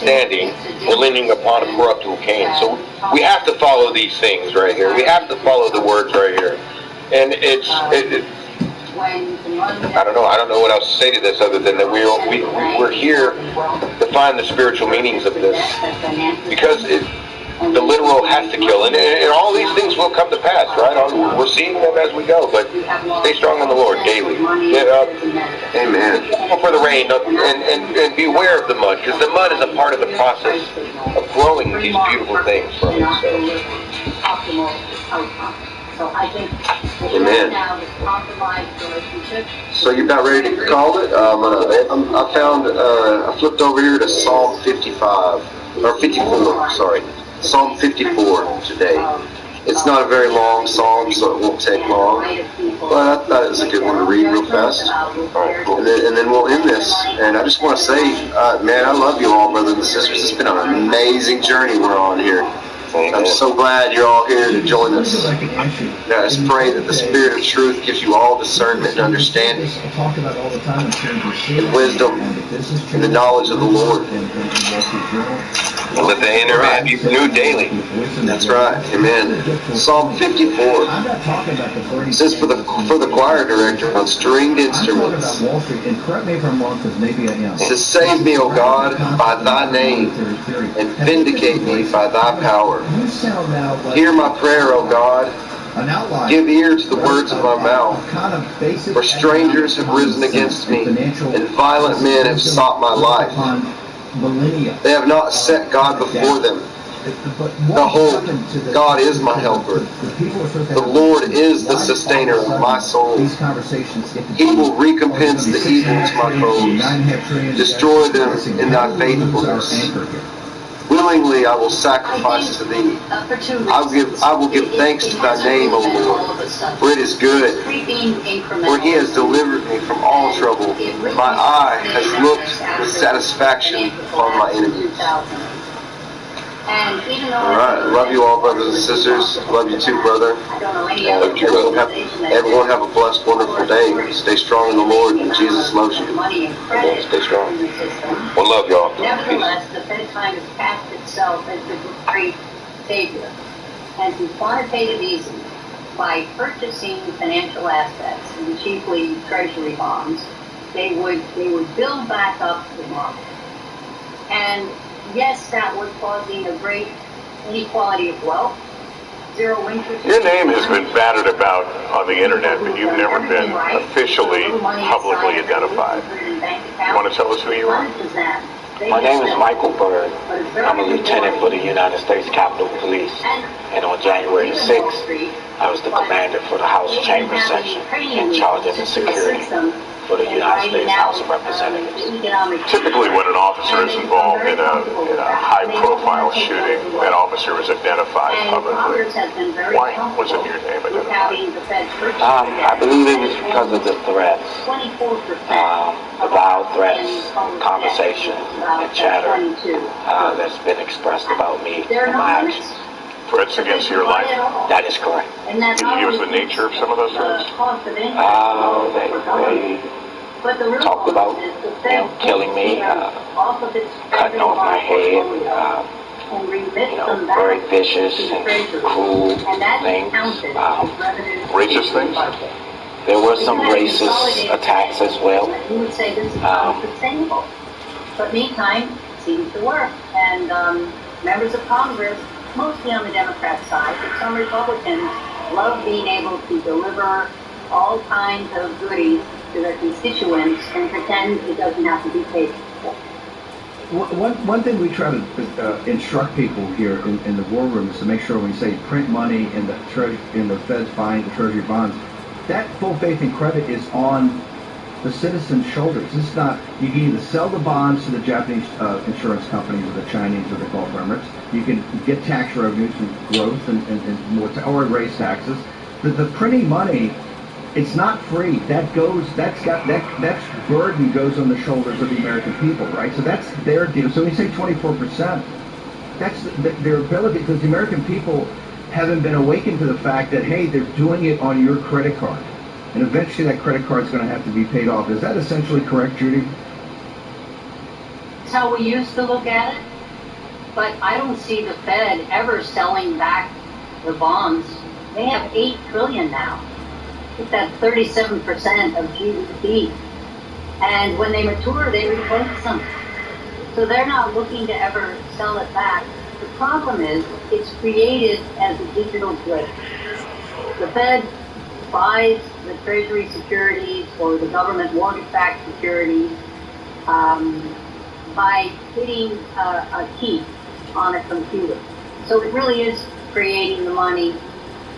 understanding were leaning upon a corruptible Cain. So we have to follow these things right here. We have to follow the words right here. And I don't know. I don't know what else to say to this other than that we're here to find the spiritual meanings of this, because the literal has to kill, and all these things will come to pass, right? We're seeing them as we go, but stay strong in the Lord daily. Get up. Amen. Look for the rain, and beware of the mud, because the mud is a part of the process of growing these beautiful things from it. So I think Amen. So you're about ready to call it? I flipped over here to Psalm 55, or 54, sorry. Psalm 54 today. It's not a very long psalm, so it won't take long, but I thought it was a good one to read real fast. And then we'll end this. And I just want to say, man, I love you all, brothers and sisters. It's been an amazing journey we're on here. I'm so glad you're all here to join us. Now, let's pray that the Spirit of truth gives you all discernment and understanding, and wisdom, and the knowledge of the Lord. And let the inner man be renewed daily. That's right. Amen. Psalm 54 says, for the choir director on stringed instruments. It says, save me, O God, by thy name, and vindicate me by thy power. Hear my prayer, O God. Give ear to the words of my mouth. For strangers have risen against me, and violent men have sought my life. They have not set God before them. Behold, God is my helper. The Lord is the sustainer of my soul. He will recompense the evil to my foes. Destroy them in thy faithfulness. Willingly I will sacrifice to thee. I will give thanks to thy name, O Lord, for it is good. For he has delivered me from all trouble. My eye has looked with satisfaction upon my enemies. All right. Love you all, brothers and sisters. Love you too, brother. Everyone have a blessed, wonderful day. Stay strong in the Lord, and Jesus loves you. Stay strong. One love, y'all. Nevertheless, the Fed time has cast itself as the great savior, and to quantitative easing by purchasing financial assets, and chiefly treasury bonds, they would build back up the market. And yes, that was causing a great inequality of wealth. Zero interest. Your name has been battered about on the internet, but you've never been officially, publicly identified. You want to tell us who you are? My name is Michael Bird. I'm a lieutenant for the United States Capitol Police. And on January the 6th, I was the commander for the House Chamber Section in charge of the security for the United States House of Representatives. Typically, when an officer is involved in a high-profile shooting, that officer is identified publicly. Why wasn't your name identified? I believe it was because of the threats, the vile threats, conversations, and chatter that's been expressed about me and my actions. Threats against your life? That is correct. Can you give us the nature of some of those threats? They talked about killing me, cutting off my head, very vicious and cruel things. Racist things? There were some racist attacks as well. But meantime, it seems to work. And members of Congress, mostly on the Democrat side, but some Republicans love being able to deliver all kinds of goodies to their constituents and pretend it doesn't have to be paid for. One thing we try to instruct people here in the war room is to make sure when you say print money in the Fed's buying the Treasury bonds, that full faith and credit is on the citizens' shoulders. It's not, you can either sell the bonds to the Japanese insurance companies or the Chinese or the Gulf Emirates. You can get tax revenues from growth and more, or raise taxes. The printing money, it's not free. That burden goes on the shoulders of the American people, right? So that's their deal. So when you say 24%, that's their ability, because the American people haven't been awakened to the fact that, hey, they're doing it on your credit card. And eventually that credit card is going to have to be paid off. Is that essentially correct, Judy? That's how we used to look at it. But I don't see the Fed ever selling back the bonds. They have $8 trillion now. It's at 37% of GDP. And when they mature, they replace them. So they're not looking to ever sell it back. The problem is it's created as a digital good. The Fed buys the Treasury securities or the government mortgage-backed securities by hitting a key on a computer. So it really is creating the money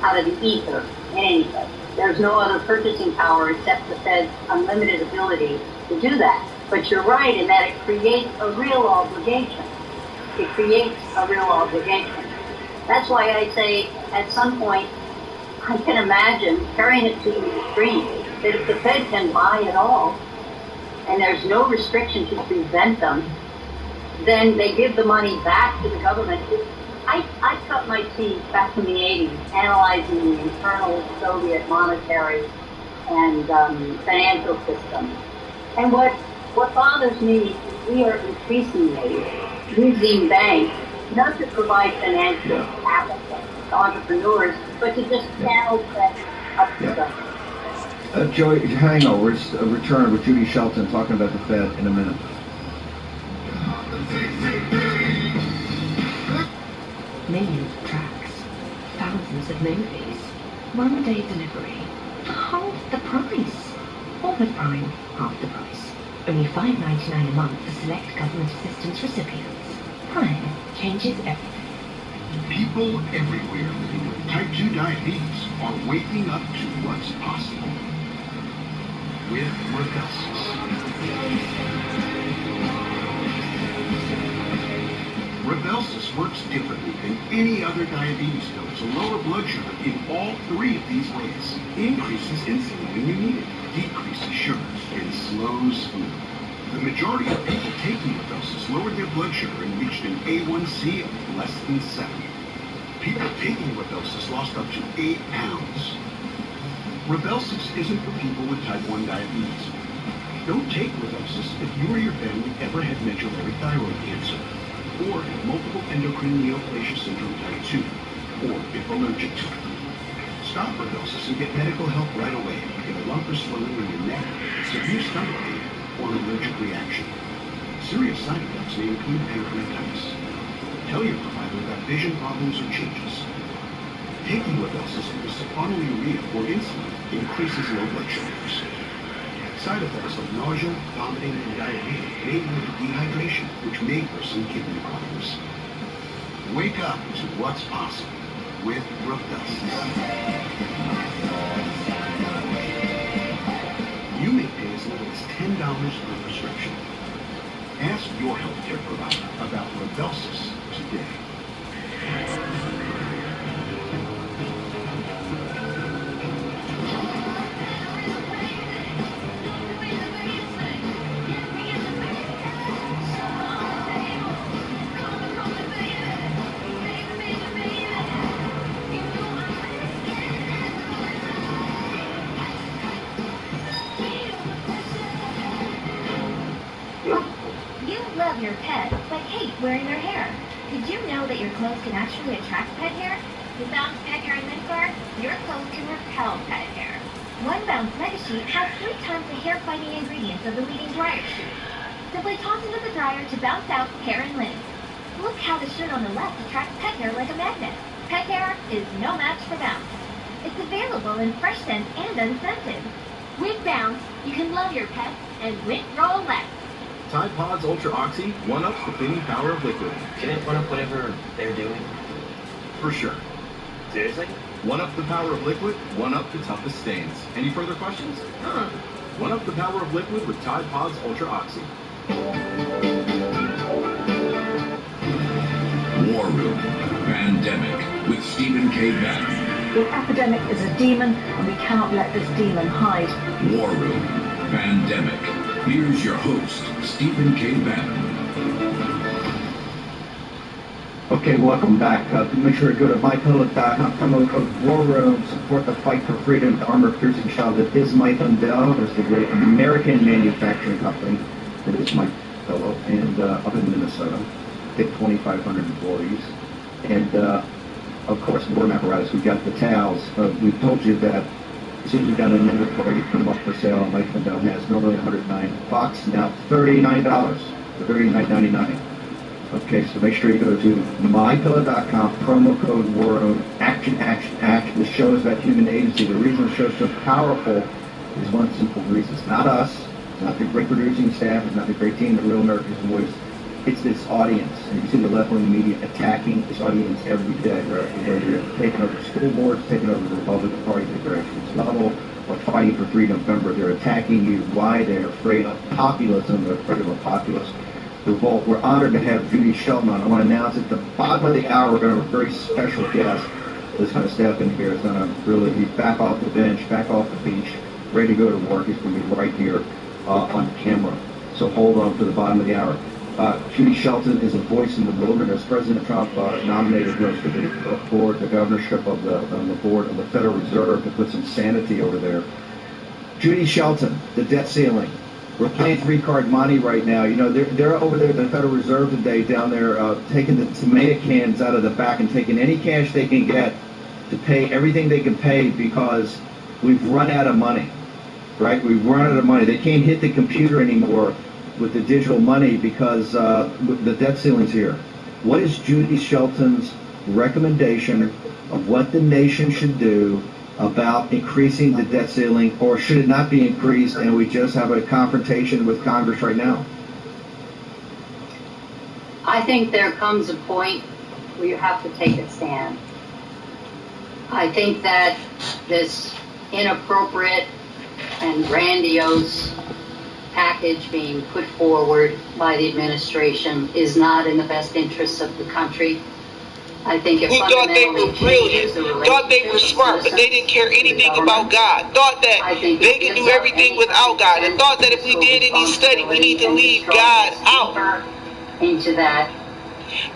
out of the ether in any case. There's no other purchasing power except the Fed's unlimited ability to do that. But you're right in that it creates a real obligation. It creates a real obligation. That's why I say at some point, I can imagine carrying it to the extreme, that if the Fed can buy it all, and there's no restriction to prevent them, then they give the money back to the government. I cut my teeth back in the 80s analyzing the internal Soviet monetary and financial system. And what bothers me is we are increasingly using banks not to provide financial capital to entrepreneurs, but to just channel that up to them. Joey, hang on. We're returning with Judy Shelton talking about the Fed in a minute. Millions of tracks, thousands of movies, one-day delivery, half the price. Or with Prime, half the price. Only $5.99 a month for select government assistance recipients. Prime changes everything. People everywhere living with type 2 diabetes are waking up to what's possible with Rybelsus. Rybelsus works differently than any other diabetes pill to lower blood sugar in all three of these ways. Increases insulin when you need it, decreases sugars, and slows food. The majority of people taking Rybelsus lowered their blood sugar and reached an A1C of less than 7. People taking Rybelsus lost up to 8 pounds. Rybelsus isn't for people with type 1 diabetes. Don't take Rybelsus if you or your family ever had medullary thyroid cancer, or if multiple endocrine neoplasia syndrome type 2, or if allergic to it. Stop Rybelsus and get medical help right away if you get a lump or swelling in your neck, severe stomach pain, or an allergic reaction. Serious side effects may include pancreatitis. Tell your provider about vision problems or changes. Taking Rybelsus with sulfonylurea or insulin increases low blood sugars. Side effects like nausea, vomiting, and diarrhea may lead to dehydration, which may worsen kidney problems. Wake up to what's possible with Rybelsus. You may pay as little as $10 per prescription. Ask your healthcare provider about Rybelsus today. Your pet, but hate wearing their hair. Did you know that your clothes can actually attract pet hair? With Bounce Pet Hair and Lint Guard, your clothes can repel pet hair. One Bounce Mega Sheet has 3 times the hair-fighting ingredients of the leading dryer sheet. Simply toss into the dryer to bounce out hair and lint. Look how the shirt on the left attracts pet hair like a magnet. Pet hair is no match for Bounce. It's available in fresh scent and unscented. With Bounce, you can love your pet and lint roll less. Tide Pods Ultra Oxy one-ups the cleaning power of liquid. Can it one-up whatever they're doing? For sure. Seriously? One-up the power of liquid, one-up the toughest stains. Any further questions? One-up the power of liquid with Tide Pods Ultra Oxy. War Room Pandemic with Stephen K. Bannon. The epidemic is a demon, and we cannot let this demon hide. War Room Pandemic. Here's your host, Stephen K. Bannon. Okay, welcome back. Make sure to go to mypillow.com, promote code War Room, support the fight for freedom, the armor-piercing shot that is My Thundell. There's the great American manufacturing company that is My Pillow, and up in Minnesota. take 2,500 employees. And, of course, the room apparatus, we've got the towels. We've told you that as soon as we've got an inventory, put them up for sale. Mike Lindell has normally $109. Fox now $39 for $39.99. Okay, so make sure you go to mypillow.com, promo code WARROOM, action, action, action. This show is about human agency. The reason the show's so powerful is one simple reason. It's not us. It's not the great producing staff. It's not the great team at Real America's Voice. It's this audience. And you see the left-wing media attacking this audience every day. Right? Whether they're taking over school boards, taking over the Republican Party at the grassroots level, or fighting for 3 November. They're attacking you. Why? They're afraid of populism. They're afraid of a populist revolt. We're honored to have Judy Shelton on. I want to announce at the bottom of the hour we're going to have a very special guest that's going to step in here. It's going to really be back off the bench, back off the beach, ready to go to work. He's going to be right here on camera. So hold on to the bottom of the hour. Judy Shelton is a voice in the wilderness. President Trump nominated her for the board, the governorship of the board of the Federal Reserve to put some sanity over there. Judy Shelton, the debt ceiling. We're playing 3-card money right now. You know, they're over there at the Federal Reserve today down there taking the tomato cans out of the back and taking any cash they can get to pay everything they can pay because we've run out of money, right? We've run out of money. They can't hit the computer anymore with the digital money because the debt ceiling's here. What is Judy Shelton's recommendation of what the nation should do about increasing the debt ceiling, or should it not be increased and we just have a confrontation with Congress right now? I think there comes a point where you have to take a stand. I think that this inappropriate and grandiose package being put forward by the administration is not in the best interests of the country. I think it who thought they were brilliant, thought they were smart, but they didn't care anything about God, thought that they could do everything without God, and thought that if we did any study, we need to leave God out. Into that,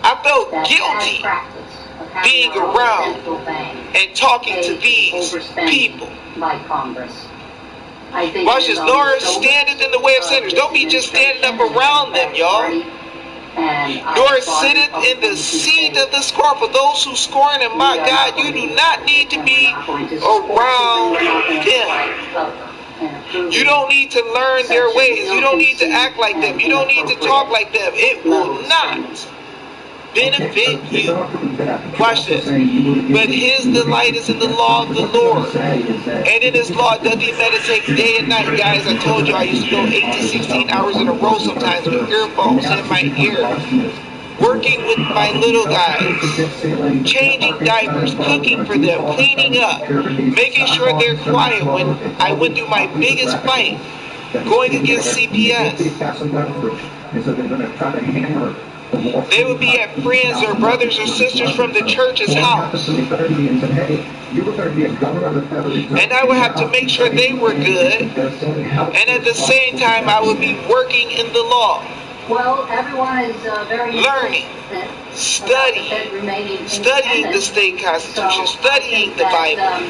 I felt guilty being around and talking to these people. By Congress. Watch this, Nora standeth in the way of sinners. Don't be just standing up around them, y'all. Nor sitteth in the seat of the scorn. For those who scorn and mock God, you do not need to be around them. You don't need to learn their ways. You don't need to act like them. You don't need to talk like them. It will not benefit you. Watch this. But his delight is in the law of the Lord, and in his law doth he meditate day and night. Guys, I told you I used to go 8 to 16 hours in a row sometimes with earphones in my ear, working with my little guys, changing diapers, cooking for them, cleaning up, making sure they're quiet when I went through my biggest fight, going against CPS. They would be at friends or brothers or sisters from the church's house, and I would have to make sure they were good, and at the same time I would be working in the law. Well, everyone is very learning, studying the state constitution, studying the Bible.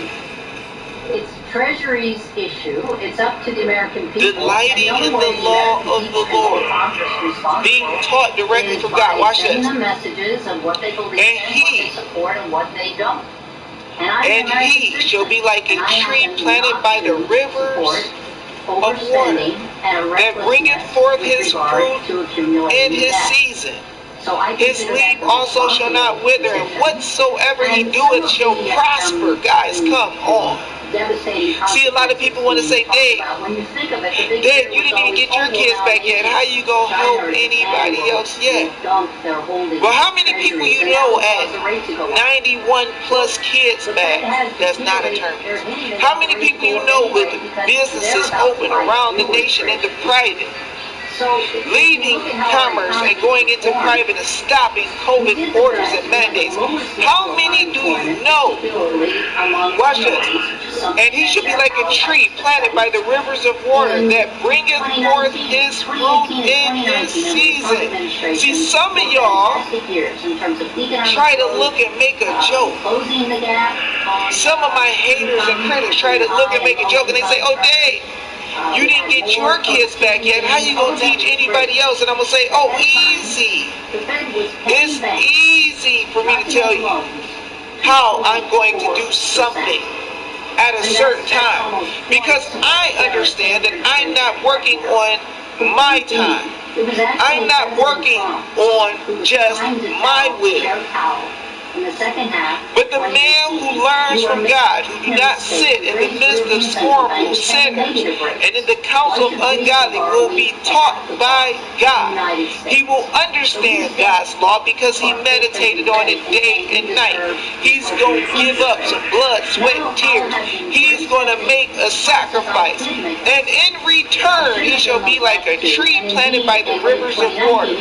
It's Treasury's issue. It's up to the American people. Delighting in the law of the Lord, being taught directly from God. Watch this. The messages of what they believe and in, what they support, and what they don't. And he shall be like a tree planted by the rivers of water, that bringeth forth his fruit in his season. His leaf also shall not wither, and whatsoever he doeth shall prosper. Guys, come on. See, a lot of people want to say, Dave, you didn't even get your kids back yet. How you going to help anybody else yet? Well, how many people you know at 91 plus kids back that's not a terminus? How many people you know with businesses open around the nation in the private, leaving commerce and going into private and stopping COVID orders and mandates? How many do you know? Watch this. And he should be like a tree planted by the rivers of water, that bringeth forth his fruit in his season. See, some of y'all try to look and make a joke. Some of my haters and critics try to look and make a joke, and they say, oh, Dave, you didn't get your kids back yet. How you going to teach anybody else? And I'm going to say, oh, easy. It's easy for me to tell you how I'm going to do something at a certain time, because I understand that I'm not working on my time. I'm not working on just my will. But the man who learns from God, who do not sit in the midst of scornful sinners and in the counsel of ungodly, will be taught by God. He will understand God's law because he meditated on it day and night. He's going to give up some blood, sweat, and tears. He's going to make a sacrifice. And in return, he shall be like a tree planted by the rivers of water.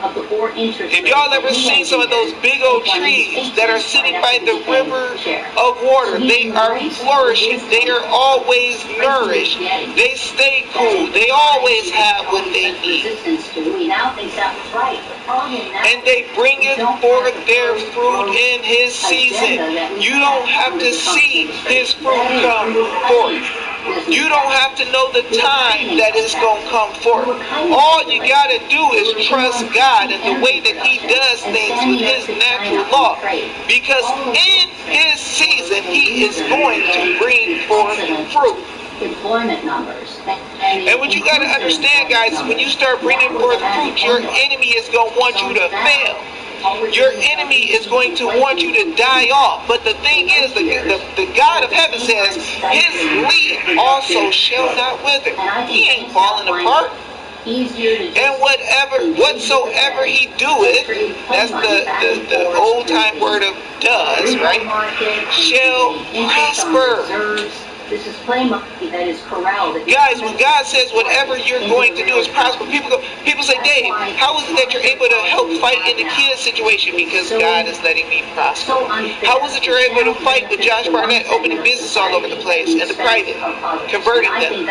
If y'all ever seen some of those big old trees that are sitting by the river of water, they are flourishing. They are always nourished. They stay cool. They always have what they need. And they bring it forth their fruit in his season. You don't have to see his fruit come forth. You don't have to know the time that it's going to come forth. All you got to do is trust God and the way that he does things with his natural law. Because in his season, he is going to bring forth fruit. Employment numbers. And what you got to understand, guys, is when you start bringing forth fruit, your enemy is going to want you to fail. Your enemy is going to want you to die off. But the thing is, the God of heaven says, his leaf also shall not wither. He ain't falling apart. And whatsoever he doeth, that's the old time word of does, right? Shall prosper. This is play money that is corralled. Guys, when God says whatever you're going to do is prosper, people say, Dave, how is it that you're able to help fight in the kids situation? Because God is letting me prosper. How is it you're able to fight with Josh Barnett opening business all over the place in the private, converting them?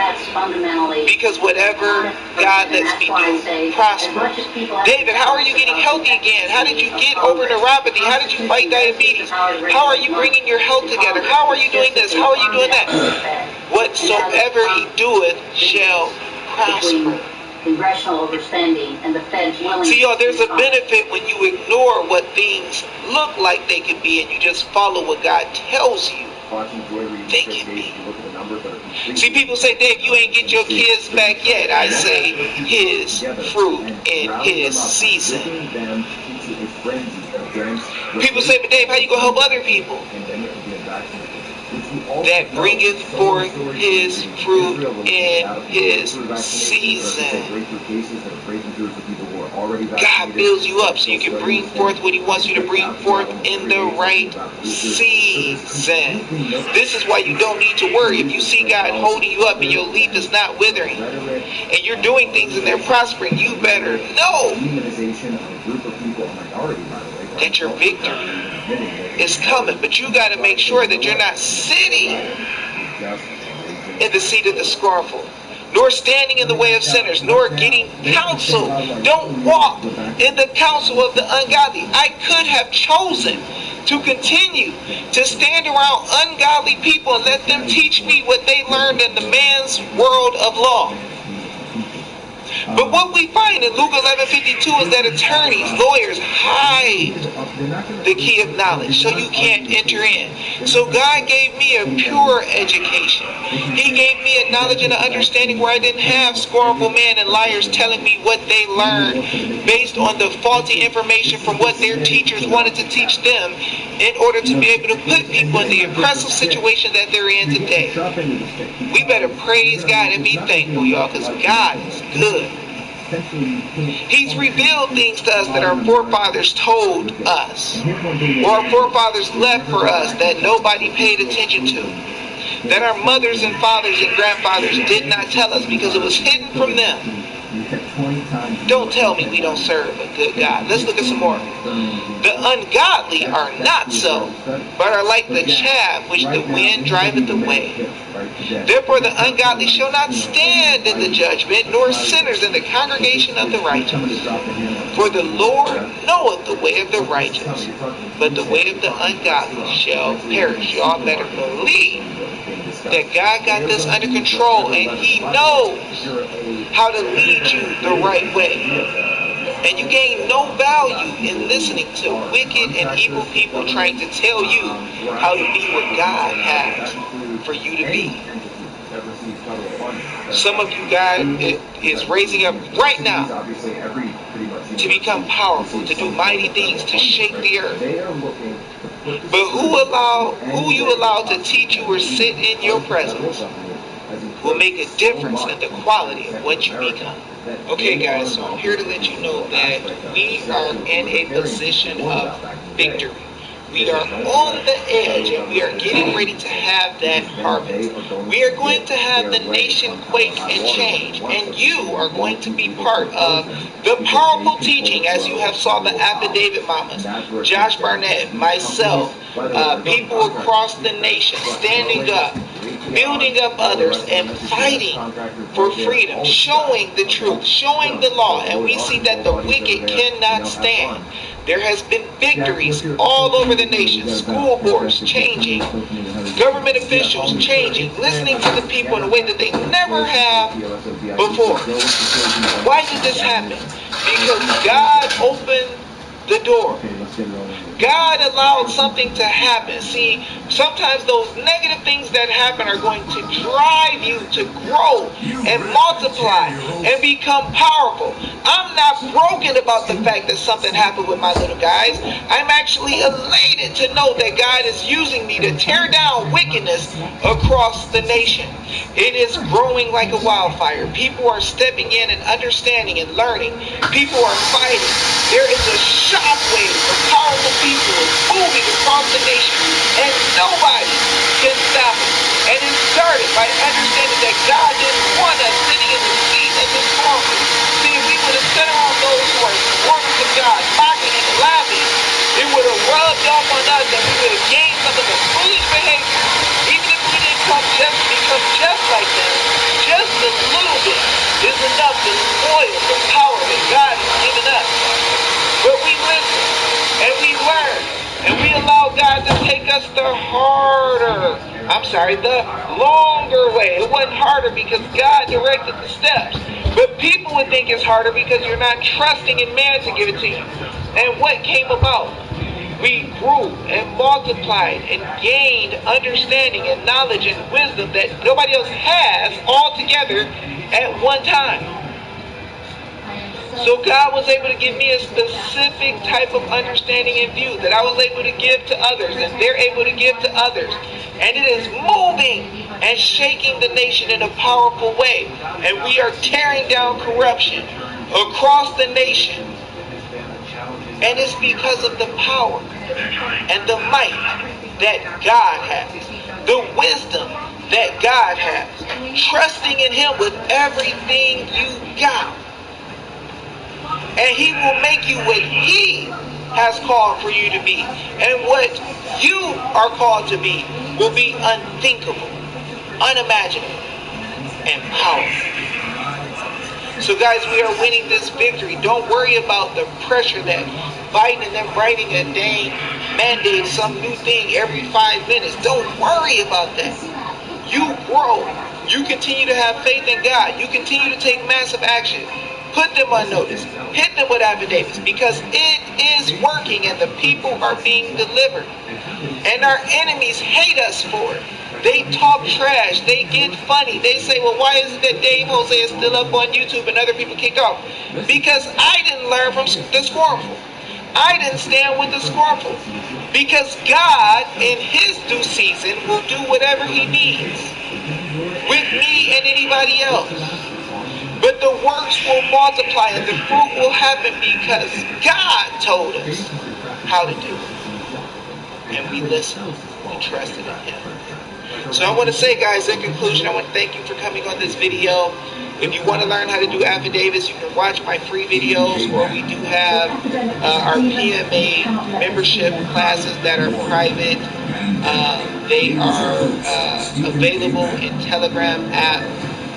Because whatever God lets me do, prosper. David, how are you getting healthy again? How did you get over neuropathy? How did you fight diabetes? How are you bringing your health together? How are you doing this? How are you doing that? Whatsoever he doeth shall prosper. Congressional overspending and the Fed's willing. See, y'all, there's a benefit when you ignore what things look like they can be and you just follow what God tells you they can be. See, people say, Dave, you ain't get your kids back yet. I say, his fruit in his season. People say, but Dave, how you going to help other people? That bringeth forth his fruit in his season. God builds you up so you can bring forth what he wants you to bring forth in the right season. This is why you don't need to worry. If you see God holding you up and your leaf is not withering and you're doing things and they're prospering, you better know that your victory is coming. But you got to make sure that you're not sitting in the seat of the scornful, nor standing in the way of sinners, nor getting counsel. Don't walk in the counsel of the ungodly. I could have chosen to continue to stand around ungodly people and let them teach me what they learned in the man's world of law. But what we find in Luke 11:52 is that attorneys, lawyers hide the key of knowledge so you can't enter in. So God gave me a pure education. He gave me a knowledge and an understanding where I didn't have scornful men and liars telling me what they learned based on the faulty information from what their teachers wanted to teach them in order to be able to put people in the oppressive situation that they're in today. We better praise God and be thankful, y'all, because God is good. He's revealed things to us that our forefathers told us, or our forefathers left for us that nobody paid attention to, that our mothers and fathers and grandfathers did not tell us because it was hidden from them. Don't tell me we don't serve a good God. Let's look at some more. The ungodly are not so, but are like the chaff which the wind driveth away. Therefore the ungodly shall not stand in the judgment, nor sinners in the congregation of the righteous. For the Lord knoweth the way of the righteous, but the way of the ungodly shall perish. Y'all better believe that God got this under control and He knows how to lead you the right way. And you gain no value in listening to wicked and evil people trying to tell you how to be what God has for you to be. Some of you guys is raising up right now to become powerful, to do mighty things, to shake the earth. But who you allow to teach you or sit in your presence will make a difference in the quality of what you become. Okay, guys, so I'm here to let you know that we are in a position of victory. We are on the edge and we are getting ready to have that harvest. We are going to have the nation quake and change, and you are going to be part of the powerful teaching, as you have saw the affidavit mamas, Josh Barnett, myself, people across the nation standing up, building up others and fighting for freedom, showing the truth, showing the law, and we see that the wicked cannot stand. There has been victories all over the nation, school boards changing, government officials changing, listening to the people in a way that they never have before. Why did this happen? Because God opened the door. God allowed something to happen. See, sometimes those negative things that happen are going to drive you to grow and multiply and become powerful. I'm not broken about the fact that something happened with my little guys. I'm actually elated to know that God is using me to tear down wickedness across the nation. It is growing like a wildfire. People are stepping in and understanding and learning. People are fighting. There is a shockwave of powerful people moving across the nation, and nobody can stop it. And it started by understanding that God didn't want us sitting in the seat of this throne. See, if we would have sat around those who are warners of God, mocking and laughing, it would have rubbed off on us and we would have gained some of the foolish behavior. Even if we didn't become just like them, just a little bit is enough to spoil the power that God has given us. But we listen and we learn and we allow God to take us the longer way. It wasn't harder because God directed the steps. But people would think it's harder because you're not trusting in man to give it to you. And what came about? We grew and multiplied and gained understanding and knowledge and wisdom that nobody else has all together at one time. So God was able to give me a specific type of understanding and view that I was able to give to others, and they're able to give to others. And it is moving and shaking the nation in a powerful way. And we are tearing down corruption across the nation. And it's because of the power and the might that God has, the wisdom that God has, trusting in Him with everything you got. And He will make you what He has called for you to be. And what you are called to be will be unthinkable, unimaginable, and powerful. So guys, we are winning this victory. Don't worry about the pressure that Biden and them writing a dang mandate, some new thing every 5 minutes. Don't worry about that. You grow. You continue to have faith in God. You continue to take massive action. Put them on notice. Hit them with affidavits because it is working and the people are being delivered. And our enemies hate us for it. They talk trash. They get funny. They say, well, why is it that Dave Jose is still up on YouTube and other people kicked off? Because I didn't learn from the scornful. I didn't stand with the scornful. Because God, in His due season, will do whatever He needs with me and anybody else. But the works will multiply and the fruit will happen because God told us how to do it. And we listened and trusted in Him. So I want to say, guys, in conclusion, I want to thank you for coming on this video. If you want to learn how to do affidavits, you can watch my free videos, or we do have our PMA membership classes that are private. They are available in Telegram app.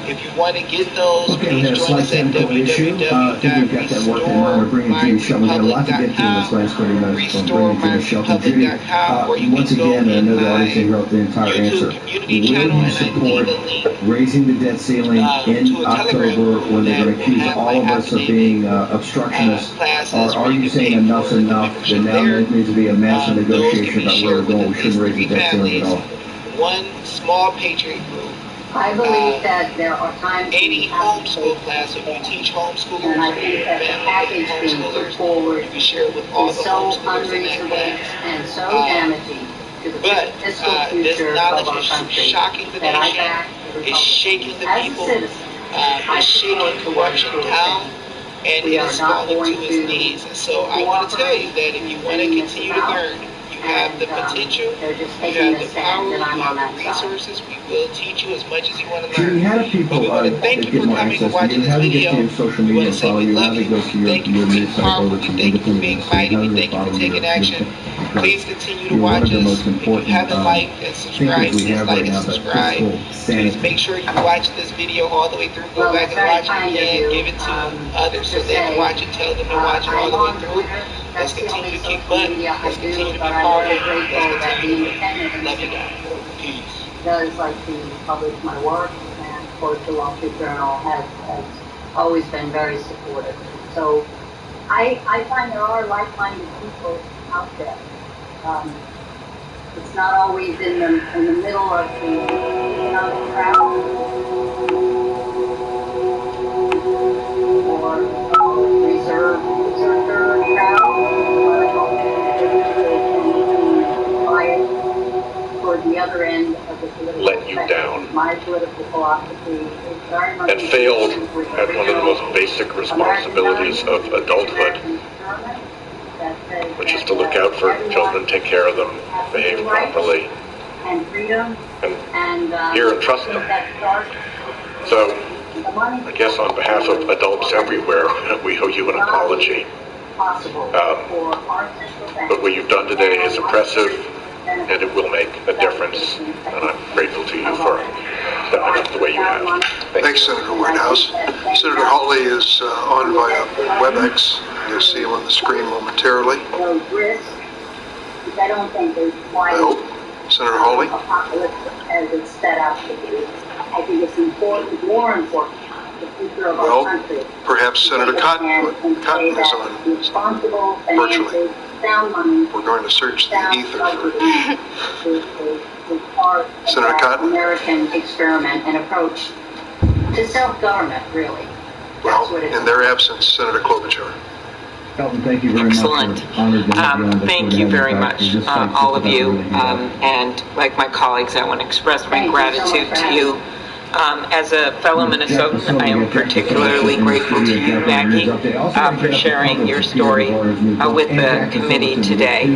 If you want to get those, Okay, we please had a join slight us at technical issue. I think we've got that worked in mind. We're bringing to you show. We got a lot to get to in this last 30 minutes. We're bringing to you show. Judy, once again, I know the audience didn't wrote the entire answer. Will you support raising the debt ceiling in October when they're going to accuse all of us of being obstructionists? Or are you saying enough's enough, that now there needs to be a massive negotiation about where we're going? We shouldn't raise the debt ceiling at all. One small patriot group. I believe that there are times 80 homeschool class. If you teach homeschoolers, and I think that the package being put forward you can share with all is the so homeschoolers in that unreasonable class. and so damaging to the fiscal This future of knowledge our is country shocking the that I nation. back the It's shaking the As people. a citizen, It's shaking corruption down, and we it are is not falling going to its to knees. And so I want to tell you that if you want to continue to learn, you have the potential, they're just you taking have the the power, stand, you and I'm on have the that side. resources. We will teach you as much as you want to Judy, learn. how do people But we want to thank get you for more coming and access to watching you? this How do you get to video. your social We media want and to say follow we you? How love do you. they go to your Thank you for being news site powerful. over We to thank you for being Independence? mighty. How We do they thank you follow for you? taking action. Please continue to You're one watch of the us. most If you important haven't liked and subscribed, thinkers we please have like right and now, that subscribe. fiscal Please sanity. make sure you watch this video all the way through. Go Well, back it's and very watch it kind of again. you, Give it to others so to they can say, watch it. Tell them to watch it all the I'm way on through. Twitter. Let's That's the continue only to kick social butt. media I Let's continue do, to be but I'm powerful. very grateful Let's that the continue to Independent love you guys. Peace. does like to publish my work, and of course the Wall Street Journal has always been very supportive. So I find there are like-minded people out there. It's not always in the middle of the economic crowd or reserved crowd, but I also tend to bias toward the other end of the political Let you spectrum. down. My political philosophy is very much And failed at one of the most basic responsibilities of adulthood, which is to look out for children, take care of them, behave properly, and freedom, and hear and trust them. So, I guess on behalf of adults everywhere, we owe you an apology. But what you've done today is impressive, and it will make a difference. And I'm grateful to you for stepping up the way you have. Thanks, Senator Whitehouse. Senator Hawley is on via WebEx. You'll see him on the screen momentarily. I hope. Senator Hawley? As it's set out to be. I think it's important, more important, the future of our country. Perhaps Senator Cotton is on virtually. We're going to search the ether for Senator Cotton. American experiment and approach to self-government, really. Well, in their absence, Senator Klobuchar. Elton, thank you very Excellent. much. Thank you very much, all of you. And like my colleagues, I want to express my gratitude to you. As a fellow Minnesotan, I am particularly grateful to you, Maggie, for sharing your story with the committee today.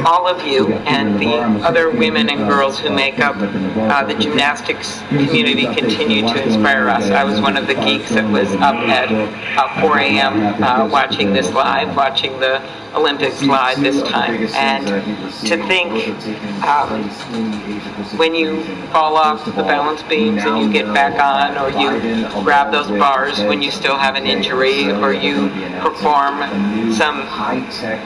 All of you and the other women and girls who make up the gymnastics community continue to inspire us. I was one of the geeks that was up at 4 a.m. Watching this live, watching the Olympics live this time. And to think when you fall off the balance beams and you get back on, or you grab those bars when you still have an injury, or you perform some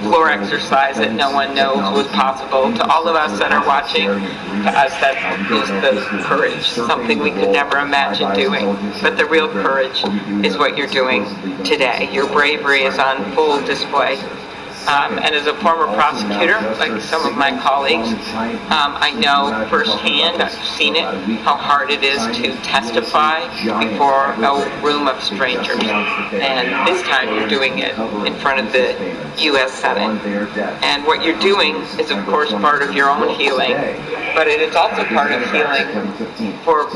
floor exercise that no one knows was possible. To all of us that are watching, to us that is the courage, something we could never imagine doing. But the real courage is what you're doing today. Your bravery is on full display. And as a former prosecutor, like some of my colleagues, I know firsthand, I've seen it, how hard it is to testify before a room of strangers. And this time you're doing it in front of the U.S. Senate. And what you're doing is, of course, part of your own healing, but it is also part of healing for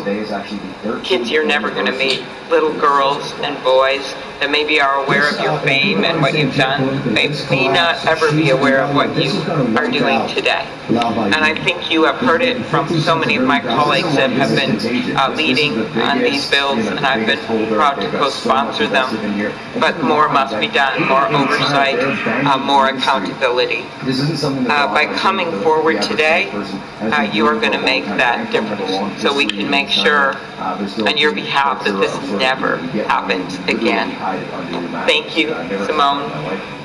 kids you're never going to meet, little girls and boys that maybe are aware of your fame and what you've done, may not ever be aware of what you are doing today. And I think you have heard it from so many of my colleagues that have been leading on these bills, and I've been proud to co-sponsor them. But more must be done, more oversight, more accountability. By coming forward today, you are going to make that difference, so we can make sure on your behalf that this never happens again. Thank you, Simone,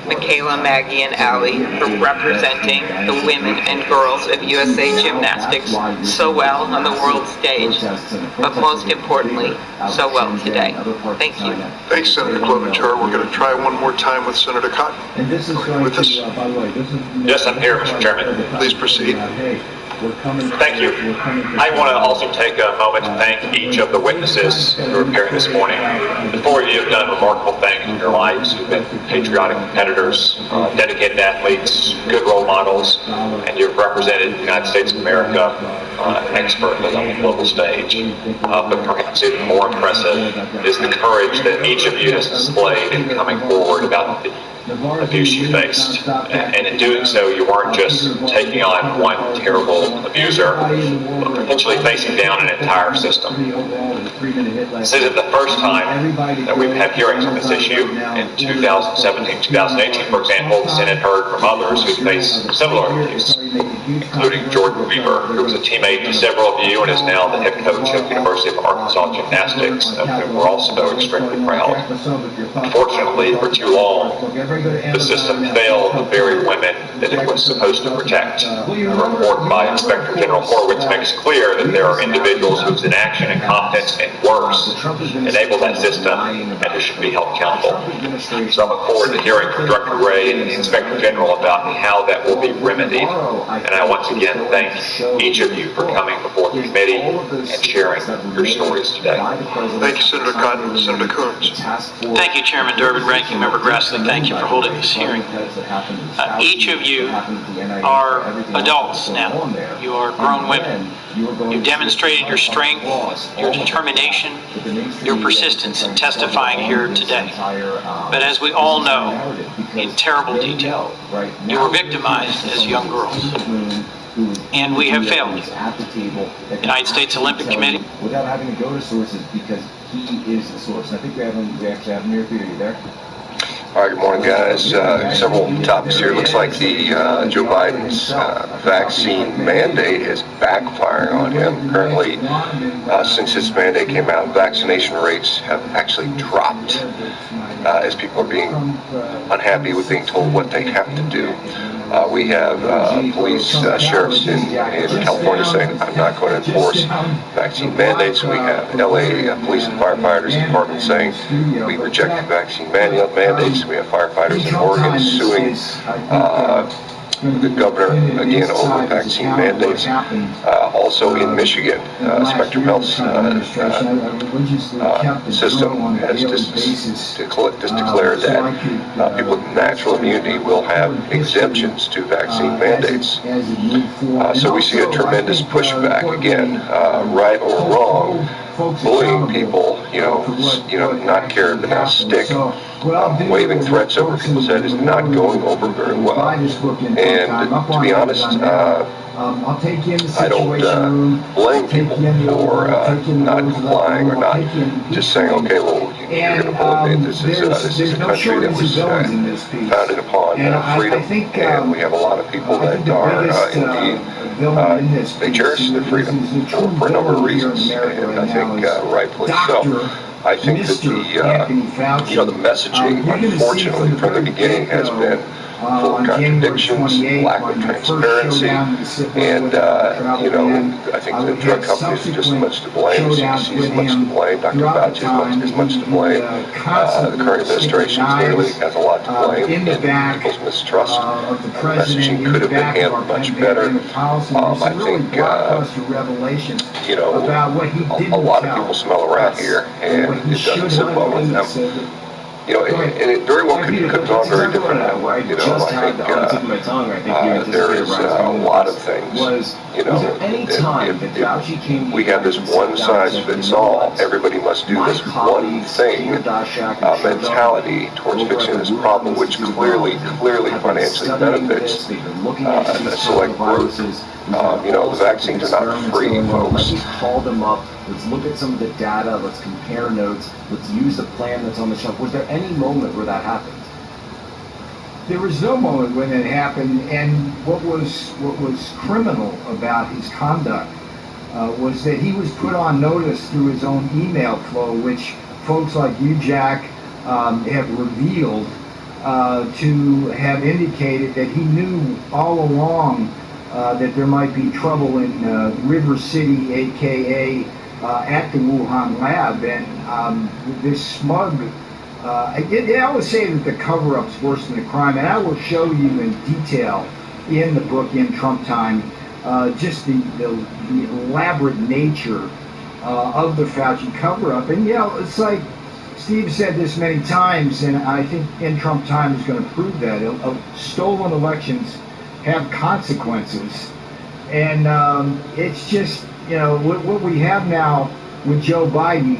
Michaela, Maggie, and Allie, for representing the women and girls of USA Gymnastics so well on the world stage, but most importantly, so well today. Thank you. Thanks, Senator Klobuchar. We're going to try one more time with Senator Cotton. With us? Yes, I'm here, Mr. Chairman. Please proceed. Thank you. I want to also take a moment to thank each of the witnesses who are appearing this morning. The four of you have done remarkable things in your lives. You've been patriotic competitors, dedicated athletes, good role models, and you've represented the United States of America expertly on the global stage. But perhaps even more impressive is the courage that each of you has displayed in coming forward about the abuse you faced. And in doing so, you weren't just taking on one terrible abuser, but potentially facing down an entire system. This isn't the first time that we've had hearings on this issue. In 2017, 2018, for example, the Senate heard from others who faced similar abuse, including Jordan Weaver, who was a teammate to several of you and is now the head coach of the University of Arkansas Gymnastics, of whom we're also extremely proud. Unfortunately, for too long, the system failed the very women that it was supposed to protect. A report by Inspector General Horowitz makes clear that there are individuals whose inaction, incompetence, and worse enable that system and who should be held accountable. So I look forward to hearing from Director Ray and the Inspector General about how that will be remedied. And I once again thank each of you for coming before the committee and sharing your stories today. Thank you, Senator Cotton. Senator Coons. Thank you, Chairman Durbin. Ranking Member Grassley, thank you for holding this hearing. Each of you are adults now. You are grown women. You've demonstrated your strength, your determination, your persistence in testifying here today. But as we all know, in terrible detail, you were victimized as young girls. And we have failed you. United States Olympic Committee. Without having to go to sources, because he is the source. And I think we actually have him here. Peter, you there? All right, good morning, guys. Several topics here. Looks like the Joe Biden's vaccine mandate is backfiring on him. Currently, since this mandate came out, vaccination rates have actually dropped as people are being unhappy with being told what they have to do. We have police, sheriffs in California saying, I'm not going to enforce vaccine mandates. We have LA police and firefighters department saying, we reject the vaccine mandates. We have firefighters in Oregon suing the governor, again, over vaccine mandates. Also in Michigan, Spectrum Health's system has just declared that people with natural immunity will have exemptions to vaccine mandates. So we see a tremendous pushback, again, right or wrong, bullying people, not carrot but not stick. Waving threats over people's head is not going over very well. And to be honest, I don't blame people for not complying or not just saying, okay, well, you're going to bully me. This is a country that was founded upon freedom, and we have a lot of people that are indeed, they cherish their freedom for a number of reasons, and I think rightfully so. I think that the messaging, unfortunately, from the beginning has been full of contradictions, lack of transparency, and I think the drug companies are just as much to blame, CDC is much to blame, Dr. Fauci is much to blame, the current administration clearly has a lot to blame in people's mistrust. The messaging could have been handled much better. I think, a lot of people smell a rat here, and it doesn't sit well with them. you know, and it very well could have gone very differently. You know, I think there's a lot of things. You know, if we have this one size fits all, everybody must do this one thing mentality towards fixing this problem, which clearly financially benefits a select group. You know, the vaccines are not free, folks. Let's call them up. Let's look at some of the data. Let's compare notes. Let's use the plan that's on the shelf. Was there any moment where that happened? There was no moment when it happened, and what was criminal about his conduct was that he was put on notice through his own email flow, which folks like you, Jack, have revealed to have indicated that he knew all along that there might be trouble in River City, aka at the Wuhan lab, and this smug. I always say that the cover-up's worse than the crime, and I will show you in detail in the book In Trump Time just the elaborate nature of the Fauci cover-up. And it's like Steve said this many times, and I think In Trump Time is going to prove that stolen elections have consequences, and it's just what we have now with Joe Biden.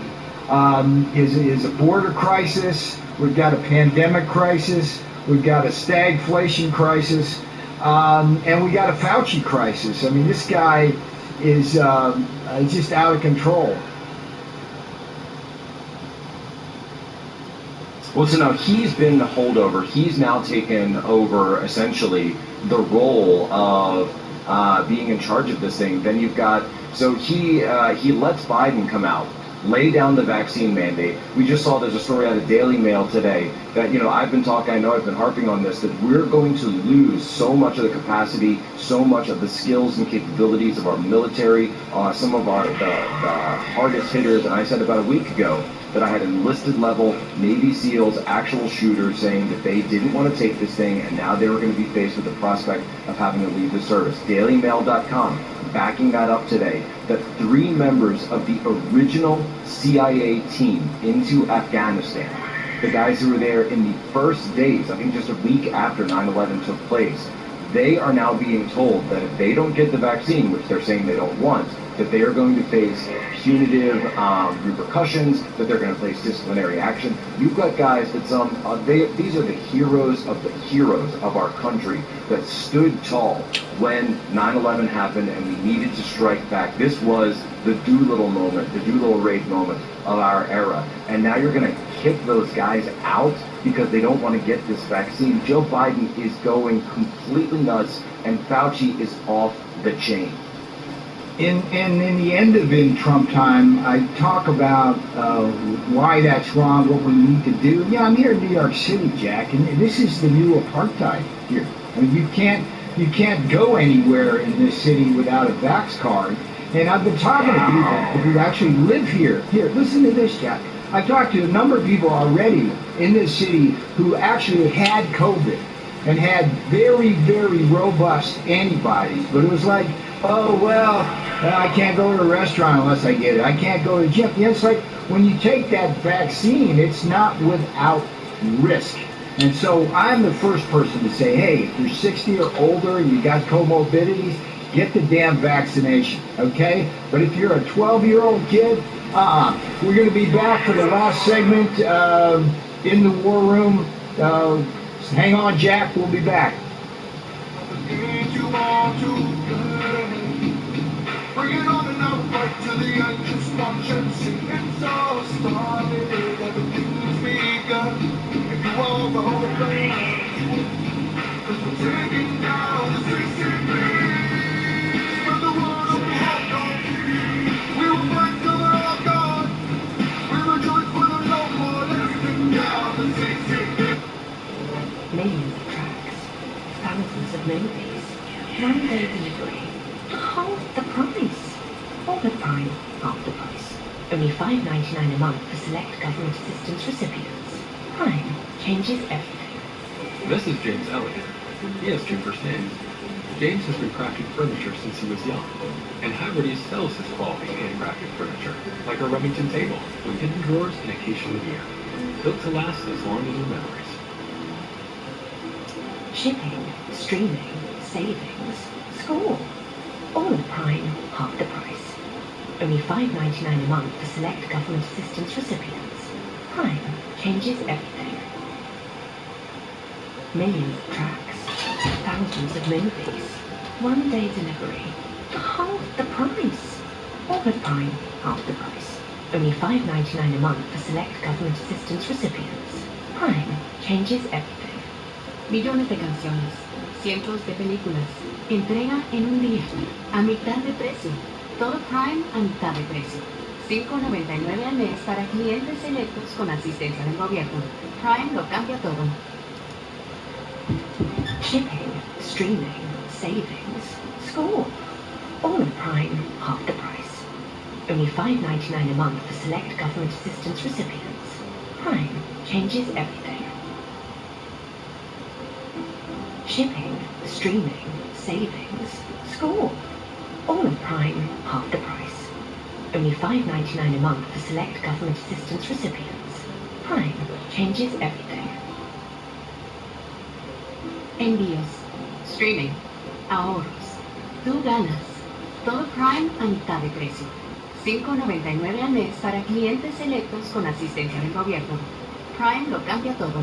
Is a border crisis. We've got a pandemic crisis. We've got a stagflation crisis, and we got a Fauci crisis. I mean, this guy is just out of control. Well, so now he's been the holdover. He's now taken over essentially the role of being in charge of this thing. Then you've got he lets Biden come out, lay down the vaccine mandate. We just saw there's a story out of Daily Mail today that, I've been harping on this, that we're going to lose so much of the capacity, so much of the skills and capabilities of our military, some of the hardest hitters. And I said about a week ago that I had enlisted level Navy SEALs, actual shooters, saying that they didn't want to take this thing, and now they were going to be faced with the prospect of having to leave the service. DailyMail.com backing that up today, that 3 members of the original CIA team into Afghanistan, the guys who were there in the first days, I think just a week after 9/11 took place, they are now being told that if they don't get the vaccine, which they're saying they don't want, that they are going to face punitive repercussions, that they're going to face disciplinary action. You've got guys that these are the heroes of our country that stood tall when 9/11 happened and we needed to strike back. This was the Doolittle moment, the Doolittle raid moment of our era. And now you're going to kick those guys out because they don't want to get this vaccine. Joe Biden is going completely nuts, and Fauci is off the chain. In the end of In Trump Time, I talk about why that's wrong, what we need to do. Yeah, I'm here in New York City, Jack, and this is the new apartheid here. I mean, you can't go anywhere in this city without a vax card. And I've been talking to people who actually live here. Here, listen to this, Jack. I've talked to a number of people already in this city who actually had COVID and had very, very robust antibodies. But it was like, oh, well, I can't go to a restaurant unless I get it. I can't go to the gym. It's like when you take that vaccine, it's not without risk. And so I'm the first person to say, hey, if you're 60 or older and you got comorbidities, get the damn vaccination, okay? But if you're a 12-year-old kid, we're going to be back for the last segment in the war room. Hang on, Jack. We'll be back. Bring it on and I'll fight to the end. Just watch and see. It's all started. Everything's begun. If you want the whole thing, cause we're taking down the CCP. Spread the word of hope, don't we will fight till they're all gone. We rejoice when there's no more. Let's take down the CCP. Millions of tracks, thousands of movies, one-day delivery. Half the price. Orbit Prime, half the price. Only $5.99 a month for select government assistance recipients. Prime changes everything. This is James Elliott. He has 2 first names. James has been crafting furniture since he was young, and Haverty sells his quality handcrafted furniture, like our Remington table, with hidden drawers and acacia veneer. built to last as long as your memories. Shipping, streaming, savings, school. All at Prime, half the price. Only $5.99 a month for select government assistance recipients. Prime changes everything. Millions of tracks, thousands of movies, one-day delivery, half the price. All at Prime, half the price. Only $5.99 a month for select government assistance recipients. Prime changes everything. Millones de canciones, cientos de películas, entrega en un día, a mitad de precio. Todo Prime a mitad de precio. $5.99 al mes para clientes selectos con asistencia del gobierno. Prime lo cambia todo. Shipping, streaming, savings, school. All at Prime, half the price. Only $5.99 a month for select government assistance recipients. Prime changes everything. Shipping, streaming, savings, school. All at Prime, half the price. Only $5.99 a month for select government assistance recipients. Prime changes everything. Envíos, streaming, ahorros. Tú ganas. Todo Prime a mitad de precio. $5.99 al mes para clientes selectos con asistencia del gobierno. Prime lo cambia todo.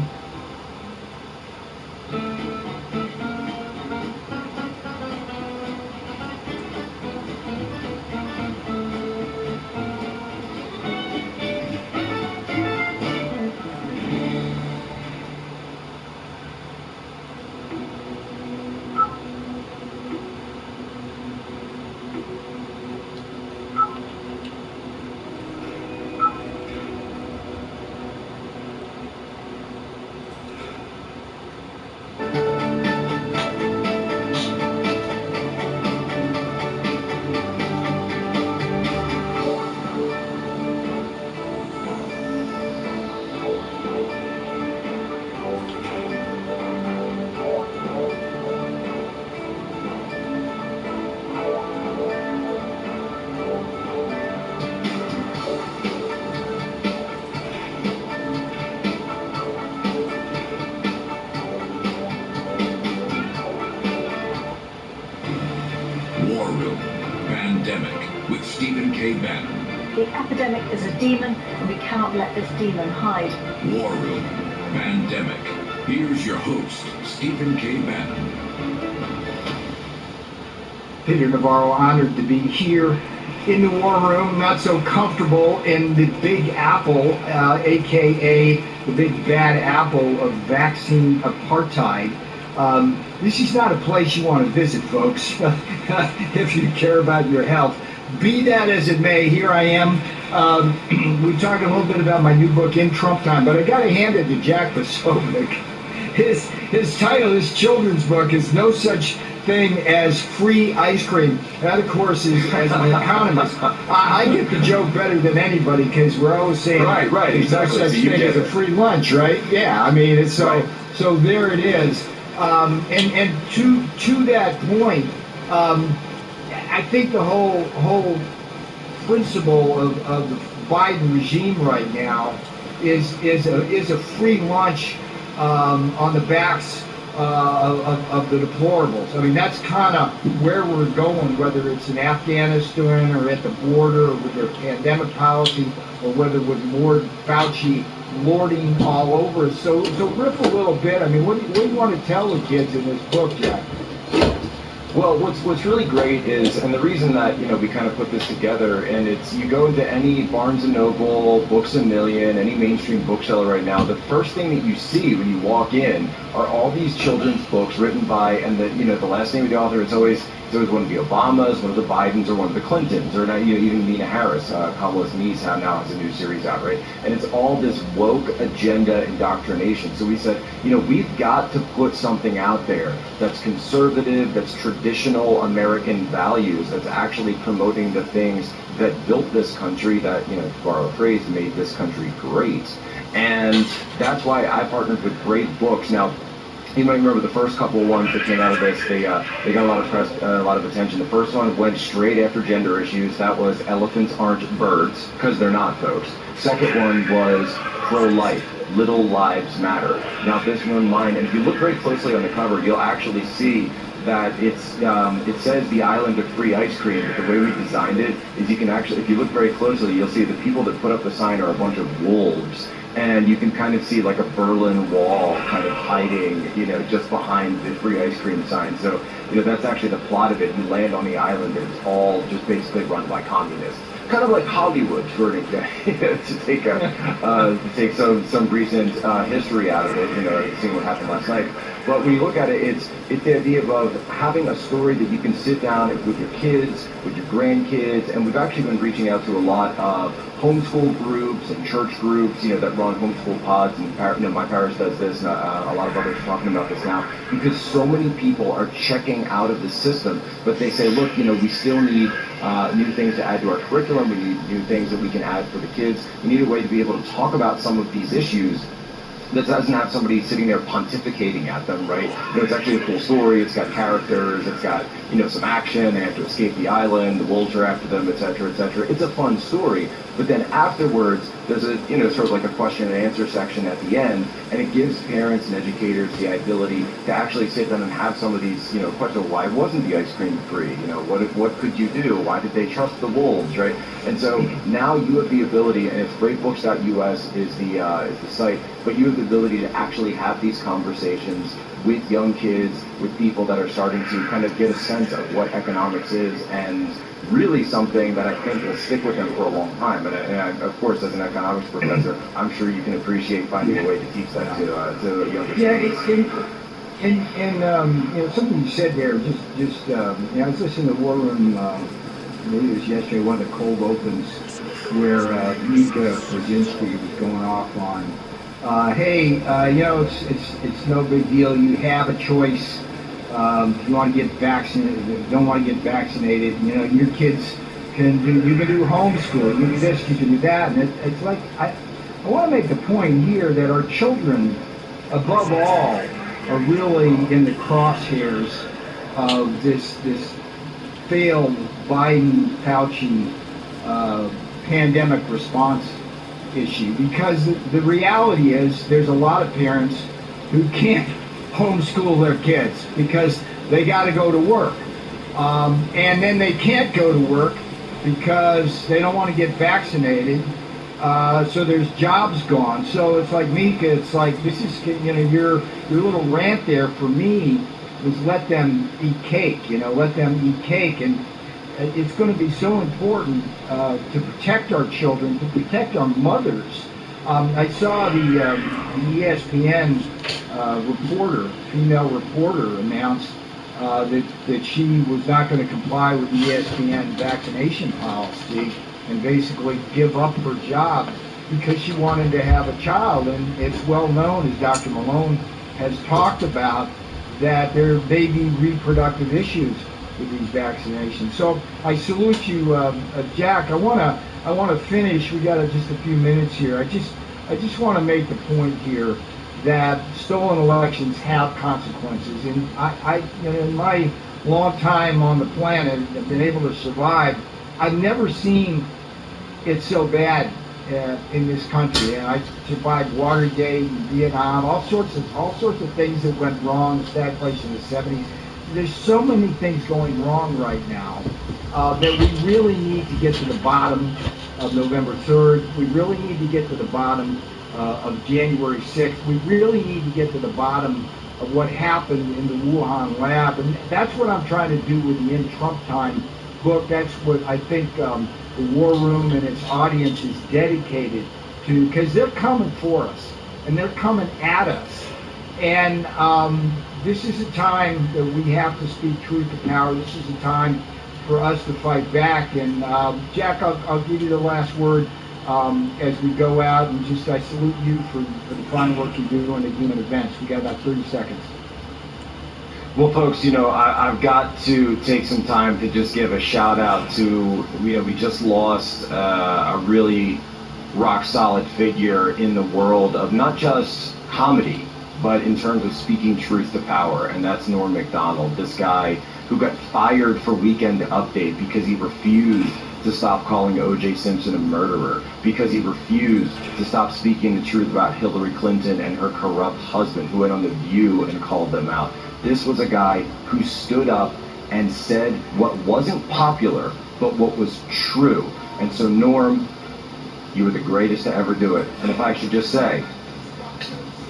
War Room, Pandemic with Stephen K. Bannon. The epidemic is a demon, and we cannot let this demon hide. War Room, Pandemic. Here's your host, Stephen K. Bannon. Peter Navarro, honored to be here in the War Room, not so comfortable in the Big Apple, aka the Big Bad Apple of vaccine apartheid. This is not a place you want to visit, folks, if you care about your health. Be that as it may, here I am. We talked a little bit about my new book, In Trump Time, but I got to hand it to Jack Posobiec. His title, his children's book, is No Such Thing as Free Ice Cream. That, of course, is, as an economist, I get the joke better than anybody because we're always saying right, exactly. No such thing as a free lunch, right? Yeah, I mean, it's so there it is. And to that point, I think the whole principle of the Biden regime right now is a free lunch on the backs of the deplorables. I mean, that's kind of where we're going, whether it's in Afghanistan or at the border or with their pandemic policy or whether with Lord Fauci lording all over us. So riff a little bit. I mean, what do you want to tell the kids in this book, Jack? Well, what's really great is, and the reason that we kind of put this together, and it's you go into any Barnes and Noble, Books a Million, any mainstream bookseller right now, the first thing that you see when you walk in are all these children's books written by, and the last name of the author is always one of the Obamas, one of the Bidens, or one of the Clintons, or even Nina Harris, Kamala's niece, now has a new series out, right? And it's all this woke agenda indoctrination. So we said, we've got to put something out there that's conservative, that's traditional American values, that's actually promoting the things that built this country, that, to borrow a phrase, made this country great. And that's why I partnered with great books. Now, you might remember the first couple of ones that came out of this. They got a lot of press, a lot of attention. The first one went straight after gender issues. That was Elephants Aren't Birds, because they're not, folks. Second one was pro-life. Little Lives Matter. Now this one line, and if you look very closely on the cover, you'll actually see that it says the island of free ice cream, but the way we designed it is you can actually, if you look very closely, you'll see the people that put up the sign are a bunch of wolves. And you can kind of see like a Berlin Wall kind of hiding, just behind the free ice cream sign. So, that's actually the plot of it. You land on the island and it's all just basically run by communists. Kind of like Hollywood, for an example, to take some recent history out of it, seeing what happened last night. But when you look at it, it's the idea of having a story that you can sit down with your kids, with your grandkids, and we've actually been reaching out to a lot of homeschool groups and church groups, that run homeschool pods, and my parish does this, and a lot of others are talking about this now, because so many people are checking out of the system, but they say, look, we still need new things to add to our curriculum, we need new things that we can add for the kids, we need a way to be able to talk about some of these issues that doesn't have somebody sitting there pontificating at them, right? It's actually a cool story. It's got characters. It's got, some action. They have to escape the island. The wolves are after them, et cetera, et cetera. It's a fun story. But then afterwards, there's a, sort of like a question and answer section at the end, and it gives parents and educators the ability to actually sit down and have some of these, questions. Why wasn't the ice cream free? What could you do? Why did they trust the wolves, right? And so now you have the ability, and it's greatbooks.us is the site, but you have the ability to actually have these conversations with young kids, with people that are starting to kind of get a sense of what economics is, and really something that I think will stick with them for a long time. And of course, as an economics professor, I'm sure you can appreciate finding a way to teach that to younger students. Yeah, and something you said there, I was listening to War Room, maybe it was yesterday, one of the cold opens, where Mika Brzezinski was going off on, hey, it's no big deal. You have a choice. If you want to get vaccinated, don't want to get vaccinated, your kids you can do homeschool, you can do this, you can do that. And it's like, I want to make the point here that our children, above all, are really in the crosshairs of this failed Biden-Fauci pandemic response issue, because the reality is there's a lot of parents who can't homeschool their kids because they got to go to work, and then they can't go to work because they don't want to get vaccinated, so there's jobs gone. So it's like, Mika, it's like, this is, your little rant there for me was let them eat cake, let them eat cake. And it's going to be so important to protect our children, to protect our mothers. I saw the ESPN female reporter announced that she was not going to comply with the ESPN vaccination policy and basically give up her job because she wanted to have a child. And it's well known, as Dr. Malone has talked about, that there may be reproductive issues with these vaccinations. So I salute you, Jack. I want to finish. We got just a few minutes here. I just want to make the point here that stolen elections have consequences, and I in my long time on the planet, have been able to survive. I've never seen it so bad in this country, and I survived Watergate and Vietnam, all sorts of things that went wrong, the stagflation in the 70s. There's so many things going wrong right now that we really need to get to the bottom of November 3rd. We really need to get to the bottom of January 6th. We really need to get to the bottom of what happened in the Wuhan lab. And that's what I'm trying to do with the In Trump Time book. That's what I think the War Room and its audience is dedicated to, because they're coming for us, and they're coming at us. And this is a time that we have to speak truth to power. This is a time for us to fight back. And Jack, I'll give you the last word as we go out, and I salute you for the fine work you do on the human events. We got about 30 seconds. Well, folks, I've got to take some time to just give a shout out to, we just lost a really rock solid figure in the world of not just comedy, but in terms of speaking truth to power, and that's Norm Macdonald, this guy who got fired for Weekend Update because he refused to stop calling O.J. Simpson a murderer, because he refused to stop speaking the truth about Hillary Clinton and her corrupt husband, who went on The View and called them out. This was a guy who stood up and said what wasn't popular, but what was true. And so, Norm, you were the greatest to ever do it. And if I should just say,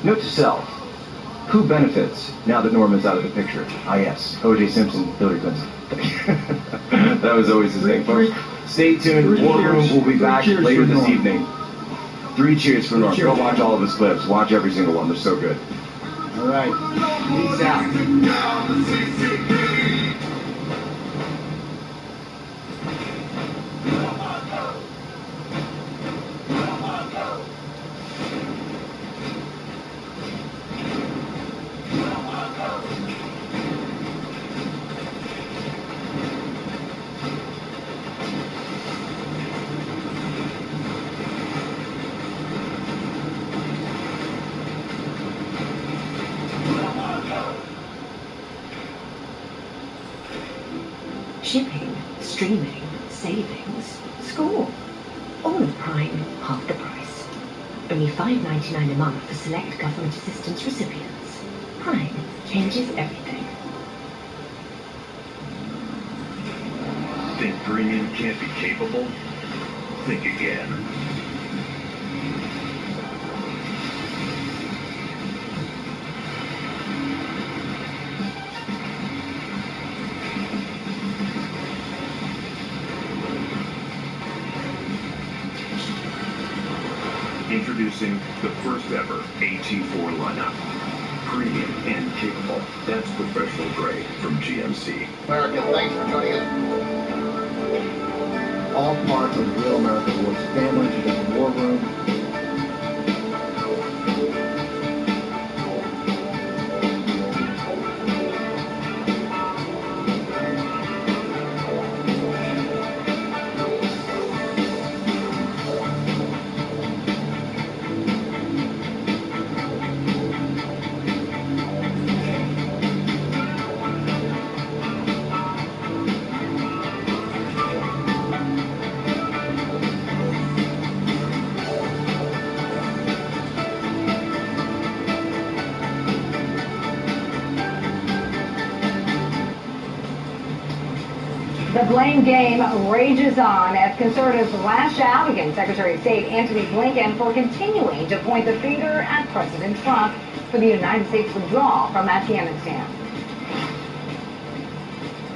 note to self, who benefits now that Norm is out of the picture? Ah, yes, O.J. Simpson, Hillary Clinton. That was always his name, folks. Stay tuned. War Room will be back later this evening. 3 cheers for Norm. Go watch all of his clips. Watch every single one. They're so good. All right. Peace out. Shipping, streaming, savings, school. All of Prime, half the price. Only $5.99 a month for select government assistance recipients. Prime changes everything. Think premium can't be capable? Think again. Introducing the first ever AT4 lineup. Premium and capable. That's professional grade from GMC. America, thanks for joining us. All part of the Real America Voice family to the War Room. The blame game rages on as conservatives lash out against Secretary of State Antony Blinken for continuing to point the finger at President Trump for the United States withdrawal from Afghanistan.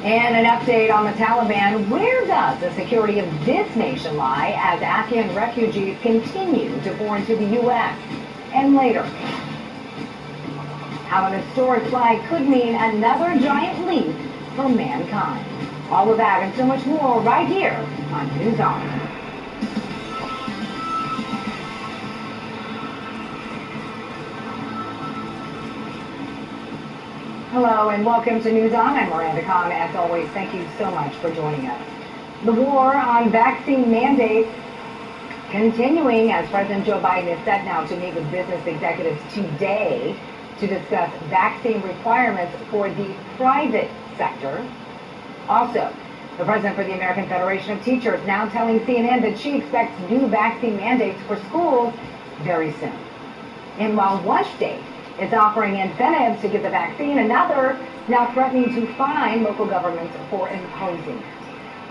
And an update on the Taliban. Where does the security of this nation lie as Afghan refugees continue to pour into the U.S.? And later, how an historic flag could mean another giant leap for mankind. All of that and so much more right here on News On. Hello and welcome to News On. I'm Miranda Kahn. As always, thank you so much for joining us. The war on vaccine mandates continuing as President Joe Biden is set now to meet with business executives today to discuss vaccine requirements for the private sector. Also, the president for the American Federation of Teachers now telling CNN that she expects new vaccine mandates for schools very soon. And while one state is offering incentives to get the vaccine, another now threatening to fine local governments for imposing it.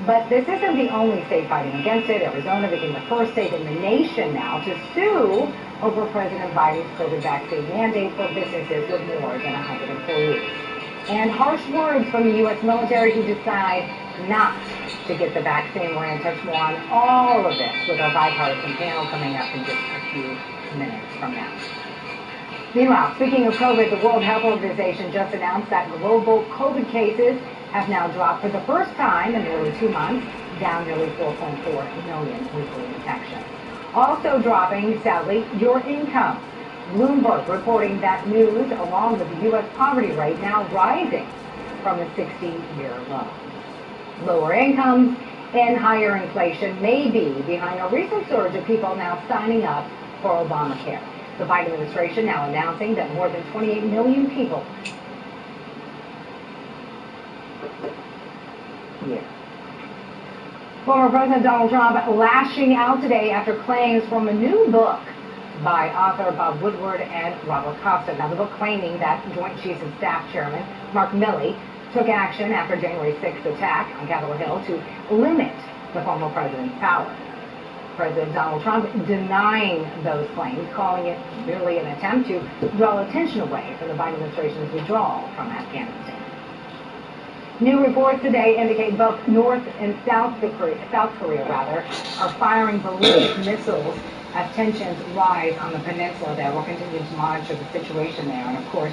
But this isn't the only state fighting against it. Arizona became the first state in the nation now to sue over President Biden's COVID vaccine mandate for businesses with more than 100 employees. And harsh words from the U.S. military who decide not to get the vaccine. We're going to touch more on all of this with our bipartisan panel coming up in just a few minutes from now. Meanwhile, speaking of COVID, the World Health Organization just announced that global COVID cases have now dropped for the first time in nearly 2 months, down nearly 4.4 million weekly infections. Also dropping, sadly, your income. Bloomberg reporting that news, along with the U.S. poverty rate now rising from a 60-year low. Lower incomes and higher inflation may be behind a recent surge of people now signing up for Obamacare. The Biden administration now announcing that more than 28 million people Former President Donald Trump lashing out today after claims from a new book by author Bob Woodward and Robert Costa. Now, the book claiming that Joint Chiefs of Staff Chairman Mark Milley took action after January 6th attack on Capitol Hill to limit the former president's power. President Donald Trump denying those claims, calling it merely an attempt to draw attention away from the Biden administration's withdrawal from Afghanistan. New reports today indicate both North and South Korea are firing ballistic missiles as tensions rise on the peninsula there. We'll continue to monitor the situation there and, of course,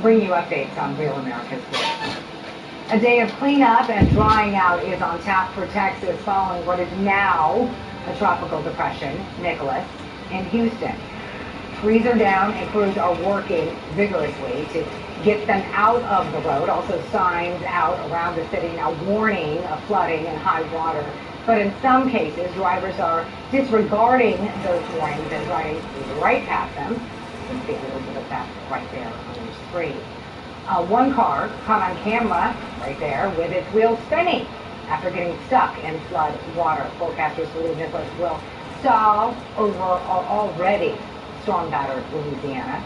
bring you updates on Real America's Voice. A day of cleanup and drying out is on tap for Texas following what is now a tropical depression, Nicholas, in Houston. Trees are down and crews are working vigorously to get them out of the road. Also signs out around the city now warning of flooding and high water. But in some cases, drivers are disregarding those warnings and driving right past them. You can see a little bit of that right there on your screen. One car caught on camera right there with its wheels spinning after getting stuck in flood water. Forecasters believe Nicholas will stall over already storm-battered Louisiana,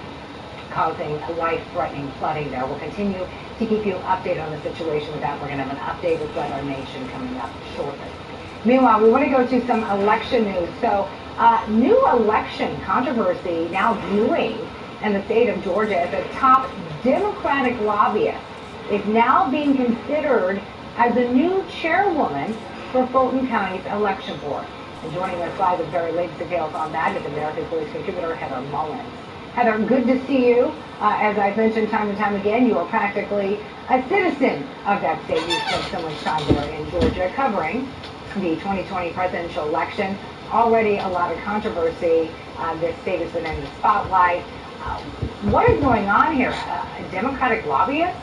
causing life-threatening flooding there. We'll continue to keep you updated on the situation with that. We're going to have an update with Weather Nation coming up shortly. Meanwhile, we want to go to some election news. So, new election controversy now brewing in the state of Georgia as a top Democratic lobbyist is now being considered as the new chairwoman for Fulton County's election board. And joining us live with very latest details on that is America's Voice contributor Heather Mullins. Heather, good to see you. As I've mentioned time and time again, you are practically a citizen of that state. You spent so much time there in Georgia covering the 2020 presidential election. Already a lot of controversy. This state has been in the spotlight. What is going on here? A Democratic lobbyist?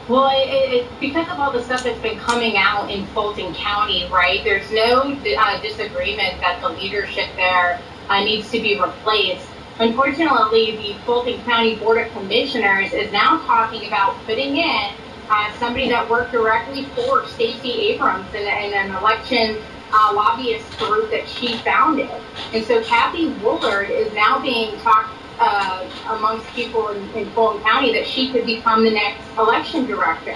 Well, it's because of all the stuff that's been coming out in Fulton County, right? There's no disagreement that the leadership there needs to be replaced. Unfortunately, the Fulton County Board of Commissioners is now talking about putting in somebody that worked directly for Stacey Abrams in an election lobbyist group that she founded. And so Kathy Woolard is now being talked amongst people in Fulton County that she could become the next election director.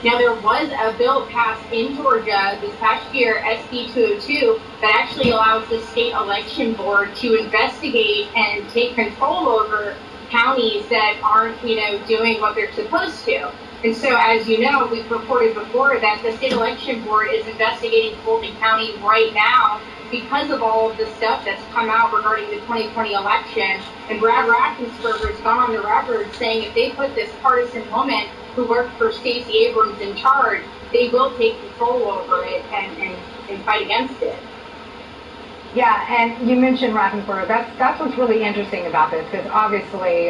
Now, there was a bill passed in Georgia this past year, SB 202, that actually allows the state election board to investigate and take control over counties that aren't, doing what they're supposed to. And so, as you know, we've reported before that the state election board is investigating Fulton County right now because of all of the stuff that's come out regarding the 2020 election. And Brad Raffensperger's gone on the record saying if they put this partisan woman who worked for Stacey Abrams in charge, they will take control over it and fight against it. Yeah, and you mentioned Raffensperger. That's what's really interesting about this, because obviously,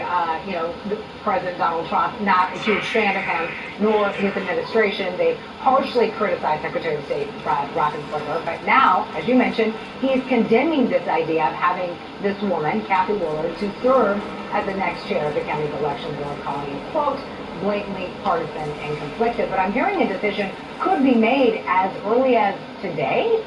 President Donald Trump, not a huge fan of him, nor his administration. They harshly criticized Secretary of State Brad Raffensperger. But now, as you mentioned, he's condemning this idea of having this woman, Kathy Woolard, to serve as the next chair of the county's election board, calling it, quote, blatantly partisan and conflicted. But I'm hearing a decision could be made as early as today.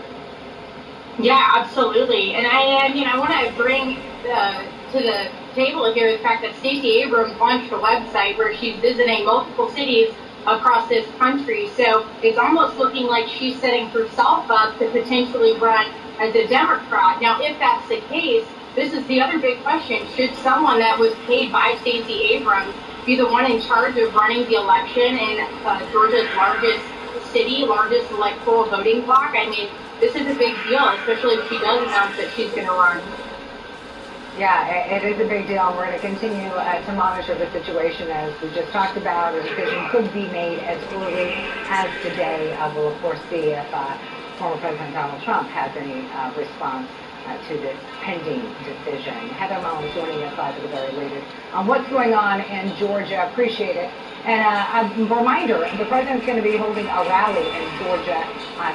Yeah, absolutely. And I want to bring to the table here the fact that Stacey Abrams launched a website where she's visiting multiple cities across this country. So it's almost looking like she's setting herself up to potentially run as a Democrat. Now, if that's the case, this is the other big question. Should someone that was paid by Stacey Abrams be the one in charge of running the election in Georgia's largest city, largest electoral voting bloc? I mean, this is a big deal, especially if she does announce that she's going to run. Yeah, it is a big deal, and we're going to continue to monitor the situation as we just talked about. A decision could be made as early as today. We'll, of course, see if former President Donald Trump has any response to this pending decision. Heather Mullins joining us live with the very latest on what's going on in Georgia. Appreciate it. And a reminder, the president's going to be holding a rally in Georgia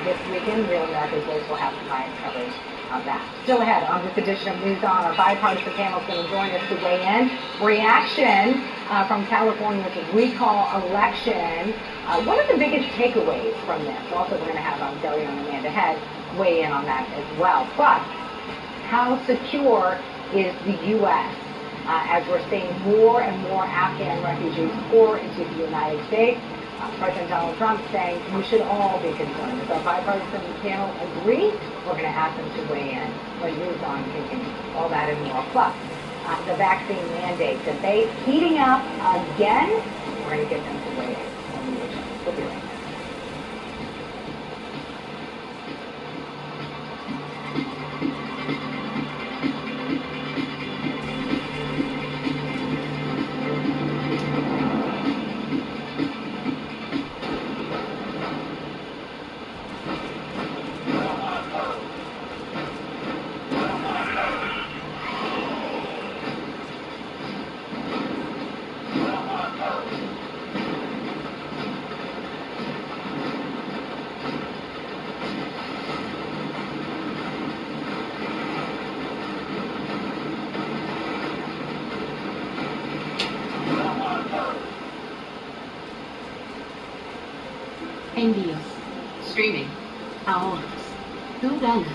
this weekend. Real America's Voice will have the highest coverage of that. Still ahead on this edition of News On, our bipartisan panel is going to join us to weigh in. Reaction from California's recall election. What are the biggest takeaways from this? Also, we're going to have Delia and Amanda Head weigh in on that as well. Plus, how secure is the U.S. As we're seeing more and more Afghan refugees pour into the United States? President Donald Trump saying we should all be concerned. Does our bipartisan panel agree? We're going to ask them to weigh in when News On continues. All that and more. Plus, the vaccine mandate debate heating up again. We're going to get them to weigh in. We'll be right back. Envíos, streaming, ahorros, tú ganas.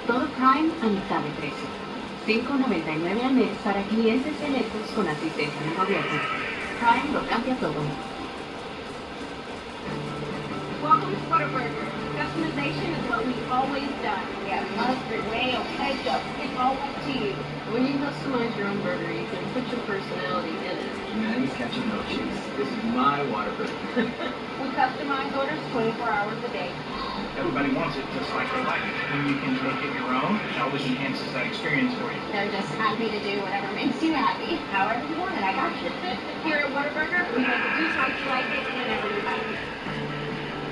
Todo Prime a mitad de precio. $5.99 al mes para clientes selectos con asistencia del gobierno. Prime lo cambia todo. Welcome to Whataburger. Customization is what we've always done. We have mustard, mayo, ketchup. It's all up to you. When you customize your own burger, you can put your personality in it. Manny's ketchup, no cheese. This is my Whataburger. We customize orders 24 hours a day. Everybody wants it just like they like it. When you can make it your own, it always enhances that experience for you. They're just happy to do whatever makes you happy. However you want it, I got you. Here at Whataburger, we make it just like you like it, whenever you like it.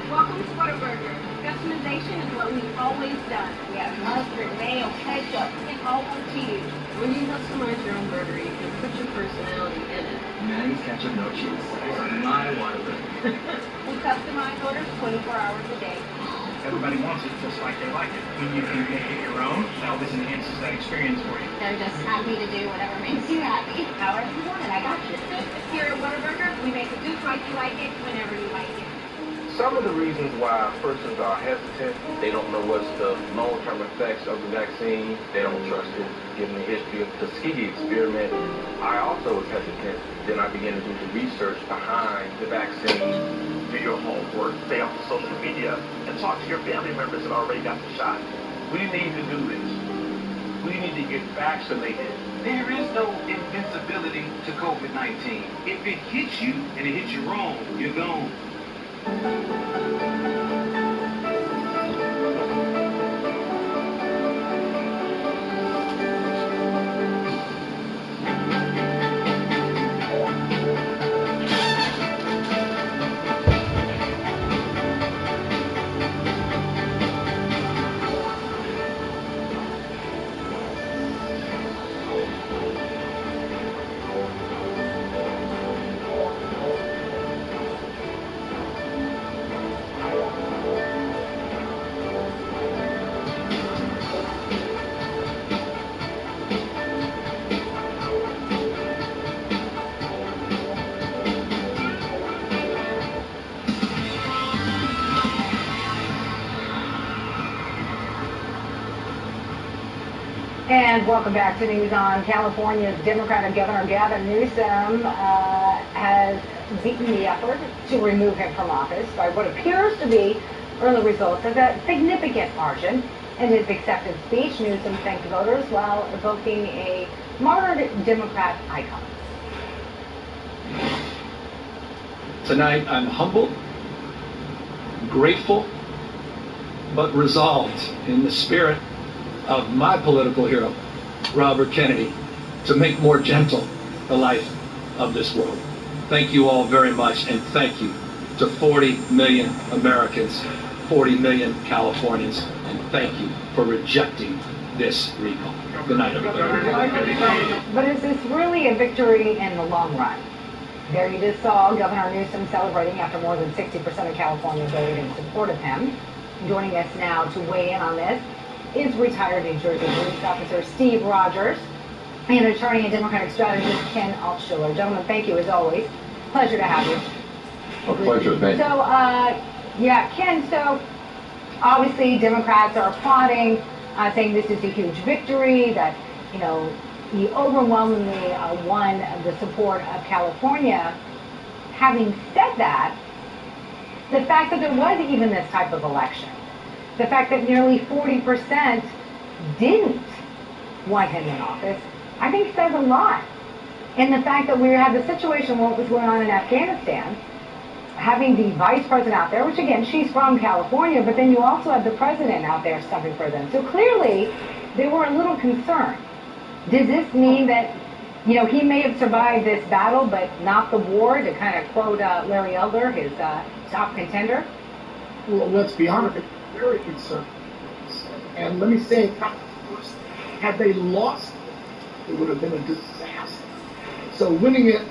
Welcome to Whataburger. Customization is what we've always done. We have mustard, mayo, ketchup. It's all up to you. When you customize your own burger, you can put your personality in it. Manny's ketchup, no cheese. This is my Whataburger. We customize orders 24 hours a day. Everybody wants it just like they like it. When you can make it your own, it always enhances that experience for you. They're just happy to do whatever makes you happy. However you want it, I got you. Here at Whataburger, we make it just like you like it, whenever you like it. Some of the reasons why persons are hesitant, they don't know what's the long-term effects of the vaccine. They don't trust it, given the history of the Tuskegee experiment. I also was hesitant. Then I began to do the research behind the vaccine. Do your homework, stay off of social media, and talk to your family members that already got the shot. We need to do this. We need to get vaccinated. There is no invincibility to COVID-19. If it hits you and it hits you wrong, you're gone. And welcome back to News On. California's Democratic Governor Gavin Newsom has beaten the effort to remove him from office by what appears to be early results of a significant margin. In his acceptance speech, Newsom thanked voters while evoking a martyred Democrat icon. Tonight, I'm humbled, grateful, but resolved in the spirit of my political hero, Robert Kennedy, to make more gentle the life of this world. Thank you all very much, and thank you to 40 million Americans, 40 million Californians, and thank you for rejecting this recall. Good night, everybody. But is this really a victory in the long run? There you just saw Governor Newsom celebrating after more than 60% of California voted in support of him. Joining us now to weigh in on this is retired New Jersey police officer Steve Rogers and attorney and Democratic strategist Ken Altshuler. Gentlemen, thank you as always. Pleasure to have you. A pleasure, thank you. So, yeah, Ken, so obviously Democrats are applauding, saying this is a huge victory, that, you know, he overwhelmingly won the support of California. Having said that, the fact that there was even this type of election, the fact that nearly 40% didn't want him in office, I think says a lot. And the fact that we had the situation, what was going on in Afghanistan, having the vice president out there, which again, she's from California, but then you also have the president out there stumping for them. So clearly, they were a little concerned. Does this mean that, you know, he may have survived this battle, but not the war, to kind of quote Larry Elder, his top contender? Well, let's be honest, they're very concerned. And let me say, had they lost, it would have been a disaster. So winning it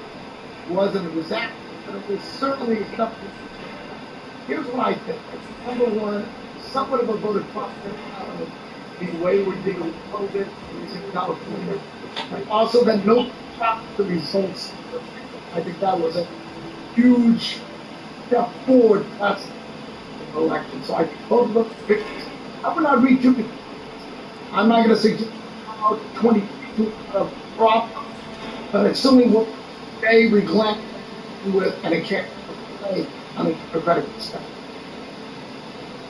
wasn't a disaster, but it was certainly something. Here's what I think. Number one, somewhat of a voter confidence the way we're dealing with COVID in California. And also that no shock the results. I think that was a huge step forward past the election. So I think both of them victories. I would not read too many. I'm not going to suggest 22 problem, but it's certainly what they reclaim with, and it can't play on a democratic perspective.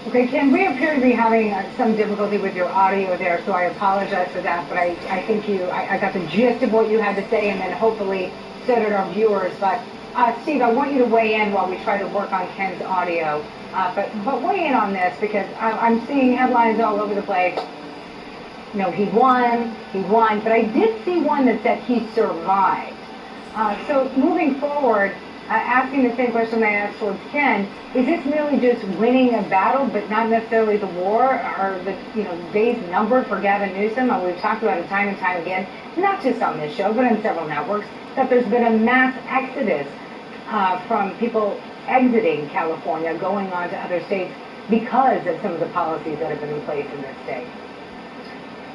Okay, Ken, we appear to be having some difficulty with your audio there, so I apologize for that, but I think I got the gist of what you had to say, and then hopefully so did our viewers. But Steve, I want you to weigh in while we try to work on Ken's audio. But weigh in on this, because I'm seeing headlines all over the place. You know, he won, but I did see one that said he survived. So moving forward, asking the same question I asked towards Ken, is this merely just winning a battle, but not necessarily the war? Are the days numbered for Gavin Newsom? We've talked about it time and time again, not just on this show, but on several networks, that there's been a mass exodus from people exiting California, going on to other states because of some of the policies that have been in place in this state.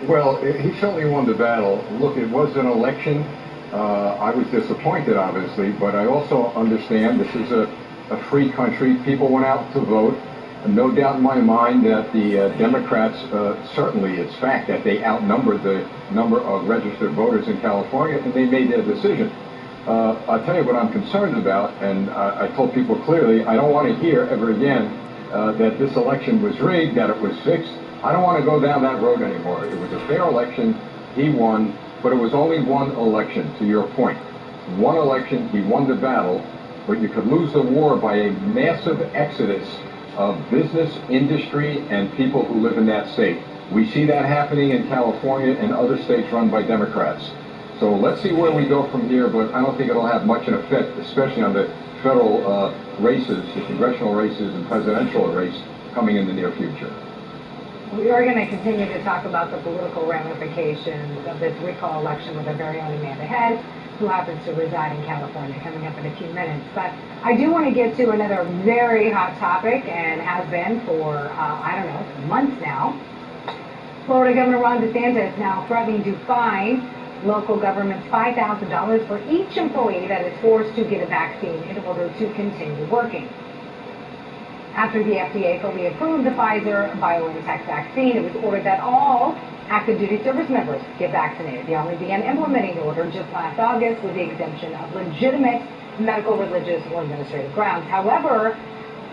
Well, he certainly won the battle. Look, it was an election. I was disappointed, obviously, but I also understand this is a free country. People went out to vote. No doubt in my mind that the Democrats, certainly it's fact that they outnumbered the number of registered voters in California, and they made their decision. I'll tell you what I'm concerned about, and I told people clearly, I don't want to hear ever again that this election was rigged, that it was fixed. I don't want to go down that road anymore. It was a fair election. He won, but it was only one election, to your point. One election, he won the battle, but you could lose the war by a massive exodus of business, industry, and people who live in that state. We see that happening in California and other states run by Democrats. So let's see where we go from here, but I don't think it'll have much an effect, especially on the federal races, the congressional races and presidential race coming in the near future. We are going to continue to talk about the political ramifications of this recall election with our very own Amanda Head, who happens to reside in California, coming up in a few minutes. But I do want to get to another very hot topic, and has been for, months now. Florida Governor Ron DeSantis now threatening to fine local governments $5,000 for each employee that is forced to get a vaccine in order to continue working. After the FDA fully approved the Pfizer-BioNTech vaccine, it was ordered that all active duty service members get vaccinated. The Army began implementing the order just last August with the exemption of legitimate medical, religious, or administrative grounds. However,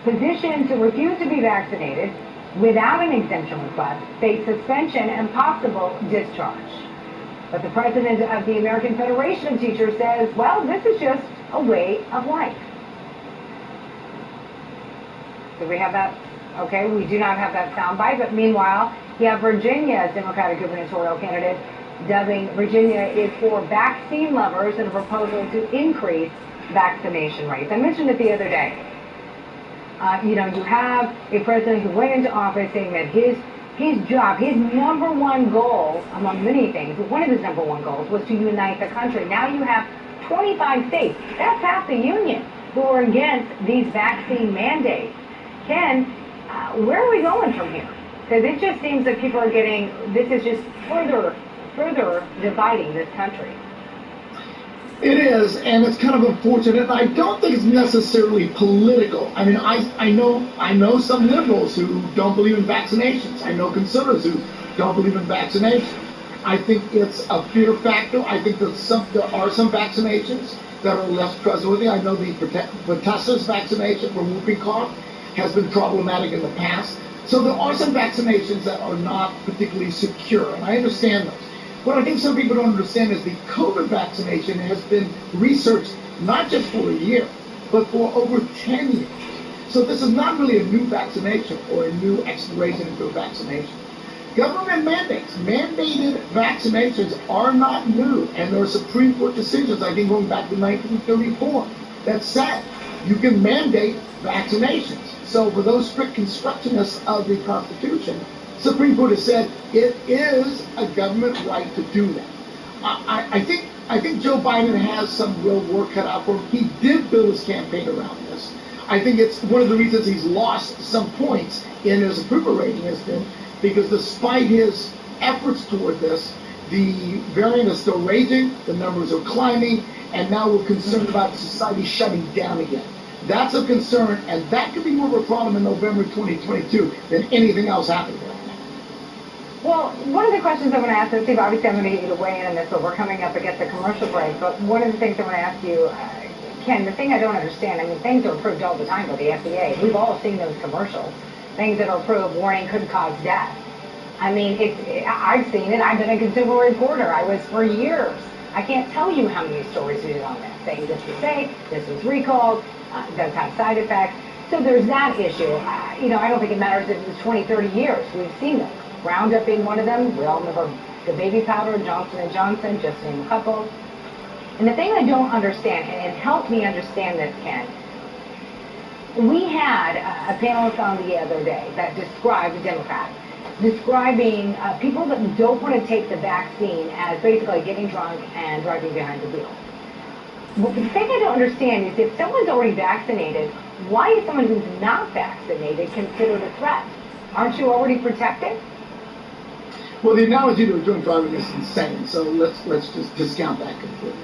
physicians who refuse to be vaccinated without an exemption request face suspension and possible discharge. But the president of the American Federation of Teachers says, well, this is just a way of life. Do we have that? Okay, we do not have that soundbite, but meanwhile, you have Virginia's Democratic gubernatorial candidate dubbing Virginia is for vaccine lovers in a proposal to increase vaccination rates. I mentioned it the other day. You have a president who went into office saying that his job, his number one goal, among many things, one of his number one goals was to unite the country. Now you have 25 states, that's half the union, who are against these vaccine mandates. Ken, where are we going from here? Because it just seems that people are getting, this is just further dividing this country. It is, and it's kind of unfortunate. I don't think it's necessarily political. I mean, I know some liberals who don't believe in vaccinations. I know conservatives who don't believe in vaccinations. I think it's a fear factor. I think that there are some vaccinations that are less trustworthy. I know the pertussis vaccination for whooping cough has been problematic in the past. So there are some vaccinations that are not particularly secure, and I understand those. What I think some people don't understand is the COVID vaccination has been researched not just for a year, but for over 10 years. So this is not really a new vaccination or a new exploration into a vaccination. Government mandates, mandated vaccinations are not new, and there are Supreme Court decisions, I think going back to 1934, that said you can mandate vaccinations. So for those strict constructionists of the Constitution, Supreme Court has said it is a government right to do that. I think Joe Biden has some real work cut out for him. He did build his campaign around this. I think it's one of the reasons he's lost some points in his approval rating has been because despite his efforts toward this, the variant is still raging, the numbers are climbing, and now we're concerned about society shutting down again. That's a concern, and that could be more of a problem in November 2022 than anything else happening right now. Well, one of the questions I want to ask, and Steve, obviously I'm going to get you to weigh in on this, but we're coming up against the commercial break, but one of the things I want to ask you, Ken, the thing I don't understand, I mean, things are approved all the time by the FDA. We've all seen those commercials. Things that are approved, warning, could cause death. I mean, I've seen it. I've been a consumer reporter. I was for years. I can't tell you how many stories we did on this, saying this was safe, this was recalled, does have side effects. So there's that issue. I don't think it matters if it was 20, 30 years. We've seen them. Roundup being one of them. We all remember the baby powder, Johnson & Johnson, just name a couple. And the thing I don't understand, and help me understand this, Ken, we had a panelist on the other day that described, a Democrat, describing people that don't want to take the vaccine as basically getting drunk and driving behind the wheel. Well, the thing I don't understand is if someone's already vaccinated, why is someone who's not vaccinated considered a threat? Aren't you already protected? Well, the analogy to a drunk driving is insane, so let's just discount that completely.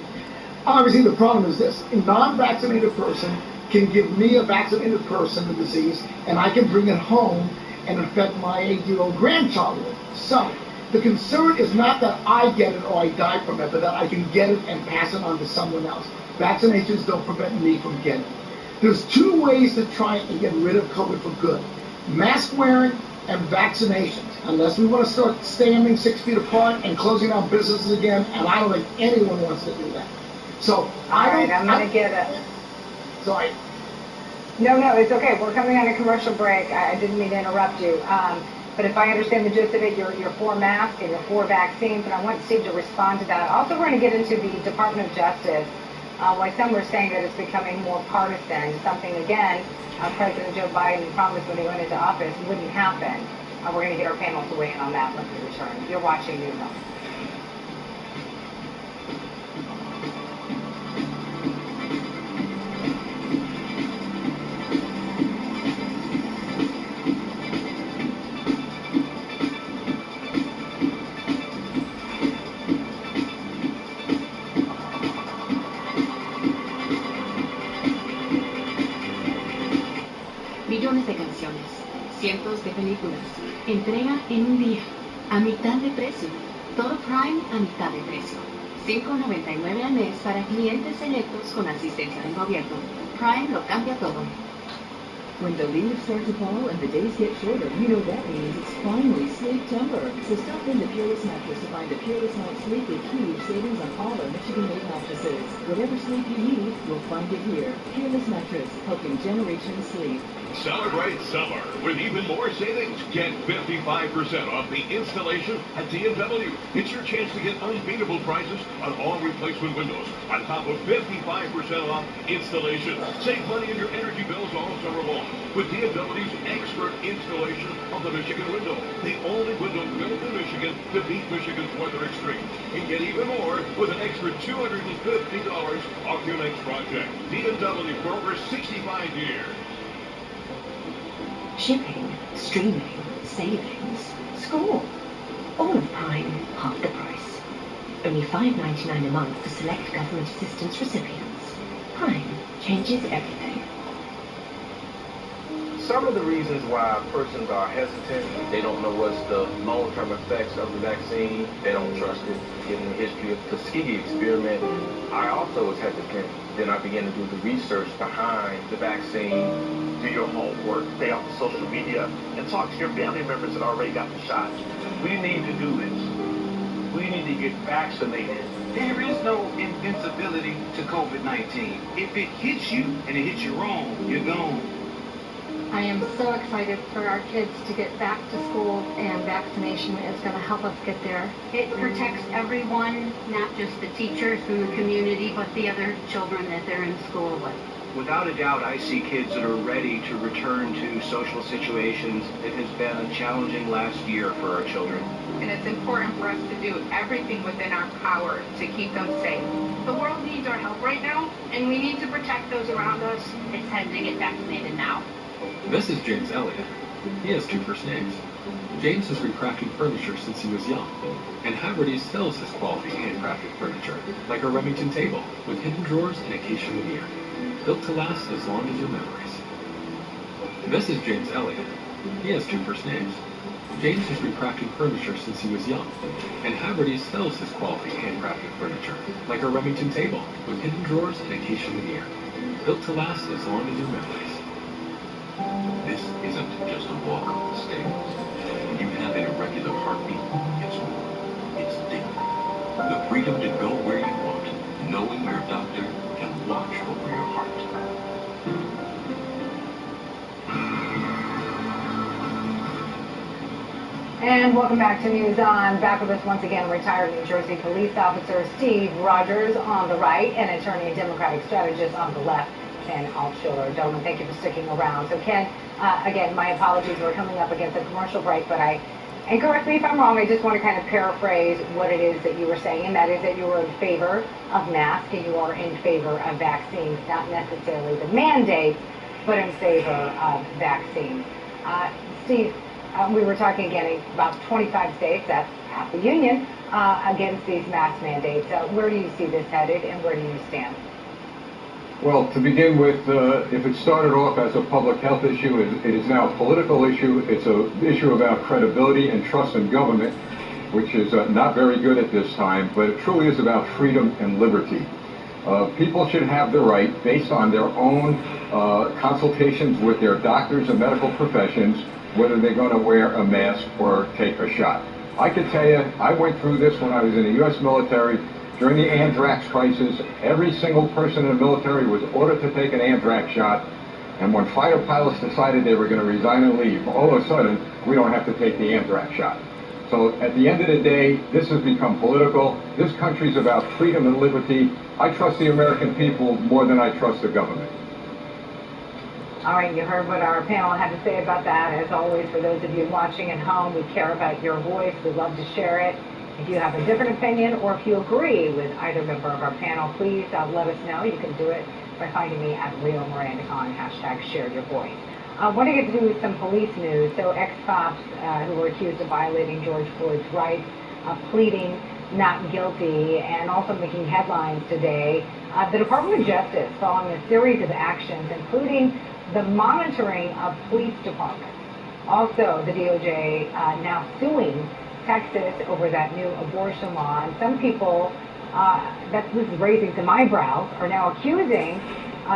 Obviously, the problem is this. A non-vaccinated person can give me, a vaccinated person, the disease, and I can bring it home and infect my 8-year-old grandchild with it. So the concern is not that I get it or I die from it, but that I can get it and pass it on to someone else. Vaccinations don't prevent me from getting it. There's two ways to try and get rid of COVID for good. Mask wearing and vaccinations. Unless we want to start standing 6 feet apart and closing down businesses again, and I don't think anyone wants to do that. So I'm going to get it. Sorry. No, it's okay. We're coming on a commercial break. I didn't mean to interrupt you. But if I understand the gist of it, you're for masks and you're for vaccines, and I want Steve to respond to that. Also, we're going to get into the Department of Justice, why some were saying that it's becoming more partisan, something, again, President Joe Biden promised when he went into office wouldn't happen. We're going to get our panel to weigh in on that when we return. You're watching News On. Millones de canciones, cientos de películas, entrega en un día, a mitad de precio, todo Prime a mitad de precio, $5.99 al mes para clientes selectos con asistencia del gobierno. Prime lo cambia todo. When the leaves start to fall and the days get shorter, you know that means it's finally Sleep-Timber. So stop in the Peerless Mattress to find a Peerless Night's Sleep with huge savings on all our Michigan-made mattresses. Whatever sleep you need, you'll find it here. Peerless Mattress, helping generations sleep. Celebrate summer with even more savings. Get 55% off the installation at D&W. It's your chance to get unbeatable prices on all replacement windows, on top of 55% off installation. Save money in your energy bills all summer long with D&W's expert installation of the Michigan window, the only window built in Michigan to beat Michigan's weather extremes. And get even more with an extra $250 off your next project. D&W for over 65 years. Shipping, streaming, savings. School. All of Prime, half the price. Only $5.99 a month for select government assistance recipients. Prime changes everything. Some of the reasons why persons are hesitant, they don't know what's the long-term effects of the vaccine. They don't trust it. Given the history of the Tuskegee experiment, I also was hesitant. Then I began to do the research behind the vaccine. Do your homework, stay off of social media, and talk to your family members that already got the shot. We need to do this. We need to get vaccinated. There is no invincibility to COVID-19. If it hits you and it hits you wrong, you're gone. I am so excited for our kids to get back to school, and vaccination is going to help us get there. It protects everyone, not just the teachers and the community, but the other children that they're in school with. Without a doubt, I see kids that are ready to return to social situations. It has been a challenging last year for our children. And it's important for us to do everything within our power to keep them safe. The world needs our help right now, and we need to protect those around us. It's time to get vaccinated now. This is James Elliott. He has 2 first names. James has been crafting furniture since he was young, and Haverty's sells his quality handcrafted furniture, like a Remington table with hidden drawers and acacia veneer, built to last as long as your memories. This is James Elliott. He has 2 first names. James has been crafting furniture since he was young, and Haverty's sells his quality handcrafted furniture, like a Remington table with hidden drawers and acacia veneer, built to last as long as your memories. This isn't just a walk up the stairs. When you have an irregular heartbeat, it's more. It's different. The freedom to go where you want, knowing your doctor can watch over your heart. And welcome back to News On. Back with us once again, retired New Jersey police officer Steve Rogers on the right and attorney and Democratic strategist on the left, Ken Altschuler. Gentlemen, thank you for sticking around. So Ken, again, my apologies, we're coming up against a commercial break, but and correct me if I'm wrong, I just want to kind of paraphrase what it is that you were saying, and that is that you were in favor of masks and you are in favor of vaccines, not necessarily the mandate, but in favor of vaccines. Steve, we were talking again about 25 states, that's half the union, against these mask mandates. Where do you see this headed, and where do you stand? Well, to begin with, if it started off as a public health issue, it is now a political issue. It's an issue about credibility and trust in government, which is not very good at this time, but it truly is about freedom and liberty. People should have the right, based on their own consultations with their doctors and medical professions, whether they're going to wear a mask or take a shot. I could tell you, I went through this when I was in the U.S. military. During the anthrax crisis, every single person in the military was ordered to take an anthrax shot, and when fighter pilots decided they were going to resign and leave, all of a sudden, we don't have to take the anthrax shot. So at the end of the day, this has become political. This country's about freedom and liberty. I trust the American people more than I trust the government. All right, you heard what our panel had to say about that. As always, for those of you watching at home, we care about your voice. We'd love to share it. If you have a different opinion or if you agree with either member of our panel, please let us know. You can do it by finding me at RealMirandaCon, #ShareYourVoice. I want to get to do some police news. So ex-cops who were accused of violating George Floyd's rights, pleading not guilty, and also making headlines today. The Department of Justice following a series of actions, including the monitoring of police departments. Also, the DOJ now suing Texas over that new abortion law. And some people, this is raising some eyebrows, are now accusing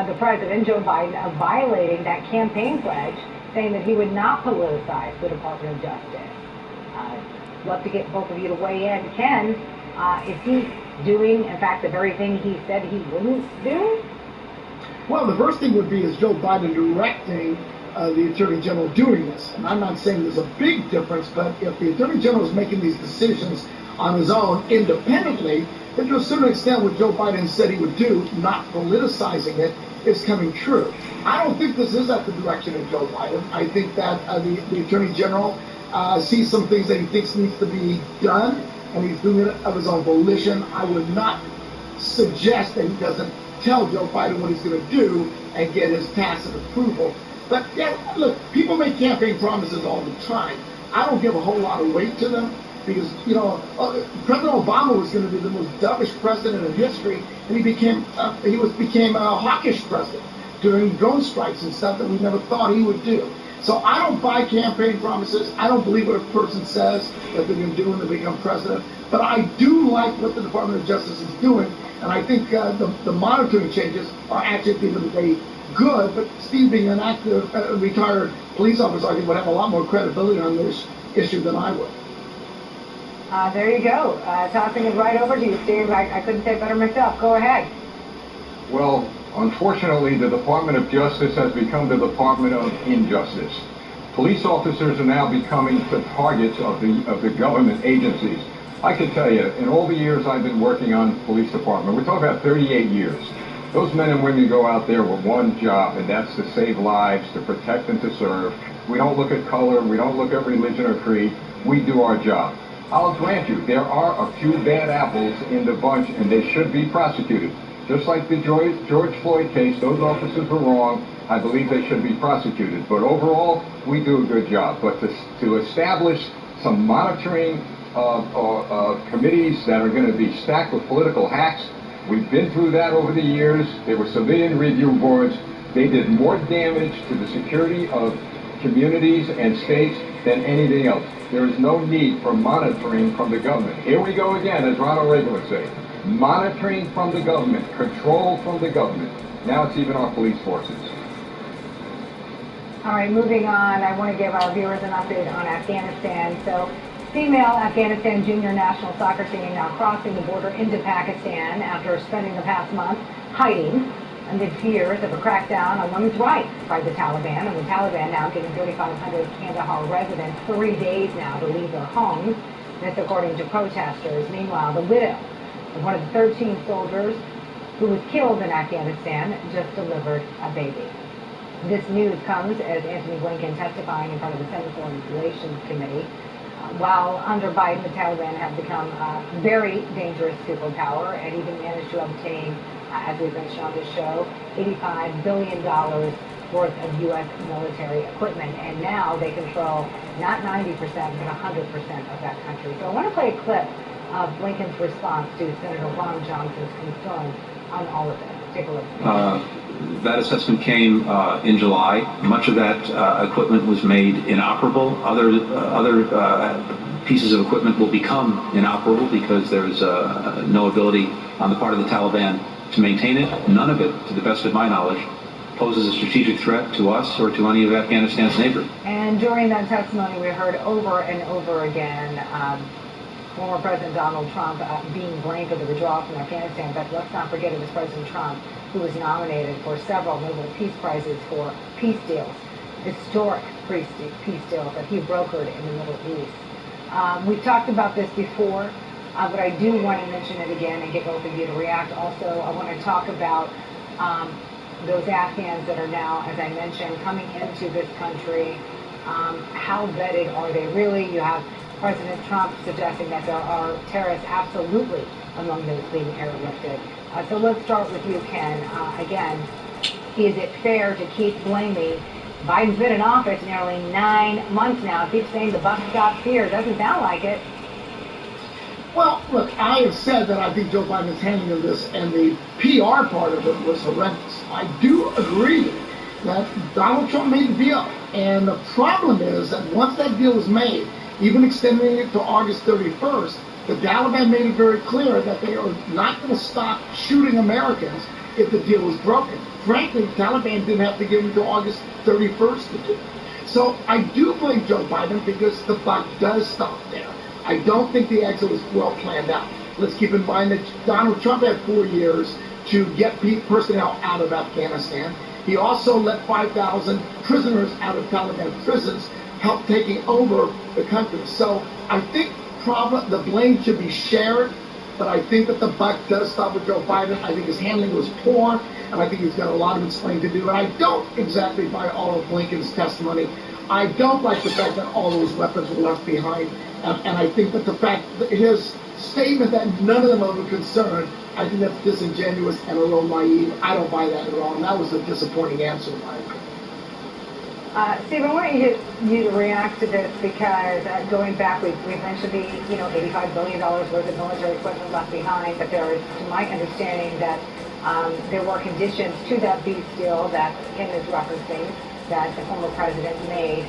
the President, Joe Biden, of violating that campaign pledge, saying that he would not politicize the Department of Justice. Love to get both of you to weigh in. Ken, is he doing, in fact, the very thing he said he wouldn't do? Well, the first thing would be is Joe Biden directing the Attorney General doing this. And I'm not saying there's a big difference, but if the Attorney General is making these decisions on his own independently, then to a certain extent what Joe Biden said he would do, not politicizing it, is coming true. I don't think this is at the direction of Joe Biden. I think that the Attorney General sees some things that he thinks needs to be done, and he's doing it of his own volition. I would not suggest that he doesn't tell Joe Biden what he's going to do and get his tacit approval. But yeah, look, people make campaign promises all the time. I don't give a whole lot of weight to them because, President Obama was going to be the most dovish president in history, and he became a hawkish president during drone strikes and stuff that we never thought he would do. So I don't buy campaign promises. I don't believe what a person says that they're going to do when they become president. But I do like what the Department of Justice is doing, and I think the monitoring changes are actually at the end of the day good. But Steve, being an active, retired police officer, I think would have a lot more credibility on this issue than I would. There you go. Tossing it right over to you, Steve. I couldn't say it better myself. Go ahead. Well, unfortunately, the Department of Justice has become the Department of Injustice. Police officers are now becoming the targets of the government agencies. I can tell you, in all the years I've been working on police department, we're talking about 38 years, those men and women go out there with one job, and that's to save lives, to protect and to serve. We don't look at color, we don't look at religion or creed, we do our job. I'll grant you, there are a few bad apples in the bunch, and they should be prosecuted. Just like the George Floyd case, those officers were wrong. I believe they should be prosecuted. But overall, we do a good job. But to establish some monitoring committees that are going to be stacked with political hacks, we've been through that over the years. There were civilian review boards. They did more damage to the security of communities and states than anything else. There is no need for monitoring from the government. Here we go again, as Ronald Reagan would say. Monitoring from the government, control from the government. Now it's even our police forces. All right, moving on, I want to give our viewers an update on Afghanistan. So, female Afghanistan junior national soccer team now crossing the border into Pakistan after spending the past month hiding amid fears of a crackdown on women's rights by the Taliban. And the Taliban now giving 3,500 Kandahar residents 3 days now to leave their homes. This according to protesters. Meanwhile, the widow of one of the 13 soldiers who was killed in Afghanistan just delivered a baby. This news comes as Antony Blinken testifying in front of the Senate Foreign Relations Committee. While under Biden, the Taliban have become a very dangerous superpower and even managed to obtain, as we've mentioned on this show, $85 billion worth of U.S. military equipment. And now they control not 90%, but 100% of that country. So I want to play a clip of Blinken's response to Senator Ron Johnson's concern on all of this. Take a look. That assessment came in July. Much of that equipment was made inoperable. Other pieces of equipment will become inoperable because there's no ability on the part of the Taliban to maintain it. None of it, to the best of my knowledge, poses a strategic threat to us or to any of Afghanistan's neighbors. And during that testimony, we heard over and over again former President Donald Trump being blamed for the withdrawal from Afghanistan. But let's not forget it was President Trump who was nominated for several Nobel Peace Prizes for peace deals, historic peace deals that he brokered in the Middle East. We've talked about this before, but I do want to mention it again and get both of you to react. Also, I want to talk about those Afghans that are now, as I mentioned, coming into this country. How vetted are they really? You have President Trump suggesting that there are terrorists absolutely among those being airlifted. So let's start with you, Ken. Again, is it fair to keep blaming? Biden's been in office nearly 9 months now. Keeps saying the buck stops here. Doesn't sound like it. Well, look, I have said that I think Joe Biden is handling this, and the PR part of it was horrendous. I do agree that Donald Trump made the deal. And the problem is that once that deal was made, even extending it to August 31st, the Taliban made it very clear that they are not going to stop shooting Americans if the deal was broken. Frankly, the Taliban didn't have to give them until August 31st to do it. So I do blame Joe Biden because the buck does stop there. I don't think the exit was well planned out. Let's keep in mind that Donald Trump had 4 years to get personnel out of Afghanistan. He also let 5,000 prisoners out of Taliban prisons, help taking over the country. So I think the blame should be shared, but I think that the buck does stop with Joe Biden. I think his handling was poor, and I think he's got a lot of explaining to do. And I don't exactly buy all of Blinken's testimony. I don't like the fact that all those weapons were left behind, and I think that the fact that his statement that none of them are concerned, I think that's disingenuous and a little naive. I don't buy that at all, and that was a disappointing answer in my opinion. Steve, I want you to react to this because going back, we've mentioned the $85 billion worth of military equipment left behind, but there is, to my understanding, that there were conditions to that peace deal that Kim is referencing that the former president made